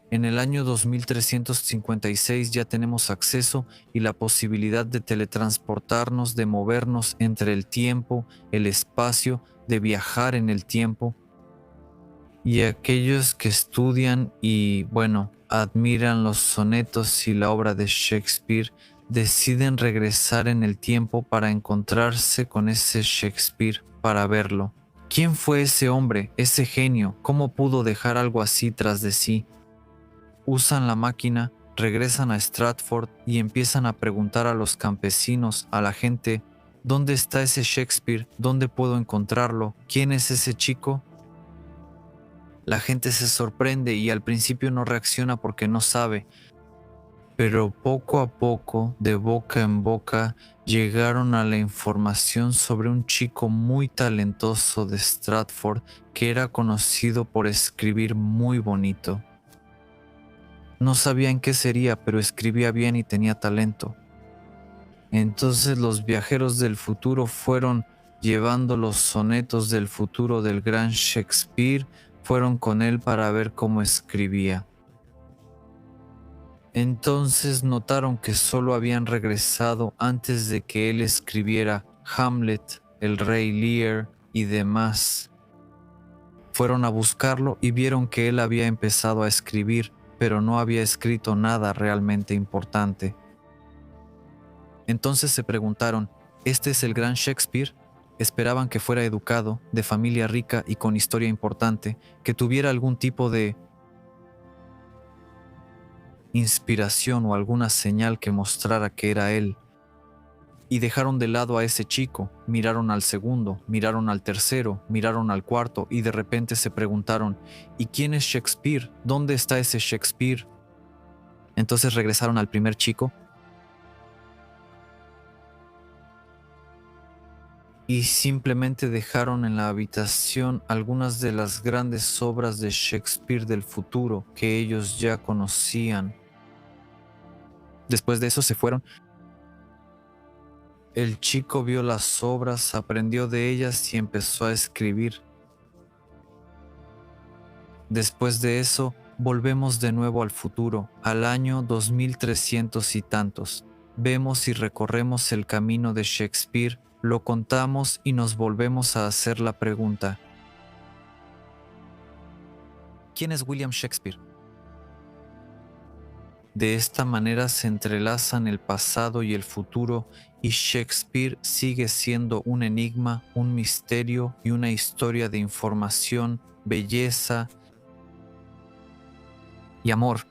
En el año 2356 ya tenemos acceso y la posibilidad de teletransportarnos, de movernos entre el tiempo, el espacio, de viajar en el tiempo. Y aquellos que estudian y, bueno, admiran los sonetos y la obra de Shakespeare, deciden regresar en el tiempo para encontrarse con ese Shakespeare, para verlo. ¿Quién fue ese hombre, ese genio? ¿Cómo pudo dejar algo así tras de sí? Usan la máquina, regresan a Stratford y empiezan a preguntar a los campesinos, a la gente, ¿dónde está ese Shakespeare? ¿Dónde puedo encontrarlo? ¿Quién es ese chico? La gente se sorprende y al principio no reacciona porque no sabe, pero poco a poco, de boca en boca, llegaron a la información sobre un chico muy talentoso de Stratford que era conocido por escribir muy bonito. No sabían qué sería, pero escribía bien y tenía talento. Entonces los viajeros del futuro fueron llevando los sonetos del futuro del gran Shakespeare, fueron con él para ver cómo escribía. Entonces notaron que solo habían regresado antes de que él escribiera Hamlet, el rey Lear y demás. Fueron a buscarlo y vieron que él había empezado a escribir, pero no había escrito nada realmente importante. Entonces se preguntaron, ¿este es el gran Shakespeare? Esperaban que fuera educado, de familia rica y con historia importante, que tuviera algún tipo de inspiración o alguna señal que mostrara que era él. Y dejaron de lado a ese chico, miraron al segundo, miraron al tercero, miraron al cuarto y de repente se preguntaron, ¿y quién es Shakespeare? ¿Dónde está ese Shakespeare? Entonces regresaron al primer chico y simplemente dejaron en la habitación algunas de las grandes obras de Shakespeare del futuro que ellos ya conocían. Después de eso se fueron. El chico vio las obras, aprendió de ellas y empezó a escribir. Después de eso, volvemos de nuevo al futuro, al año 2300 y tantos. Vemos y recorremos el camino de Shakespeare, lo contamos y nos volvemos a hacer la pregunta: ¿quién es William Shakespeare? De esta manera se entrelazan el pasado y el futuro y Shakespeare sigue siendo un enigma, un misterio y una historia de información, belleza y amor.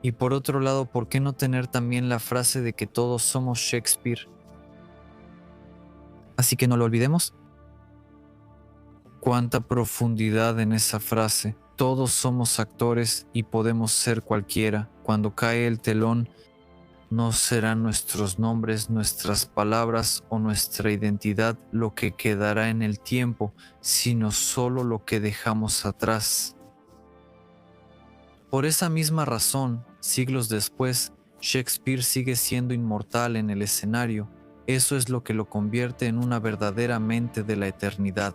Y por otro lado, ¿por qué no tener también la frase de que todos somos Shakespeare? Así que no lo olvidemos. Cuánta profundidad en esa frase. Todos somos actores y podemos ser cualquiera. Cuando cae el telón, no serán nuestros nombres, nuestras palabras o nuestra identidad lo que quedará en el tiempo, sino solo lo que dejamos atrás. Por esa misma razón, siglos después, Shakespeare sigue siendo inmortal en el escenario. Eso es lo que lo convierte en una verdadera mente de la eternidad.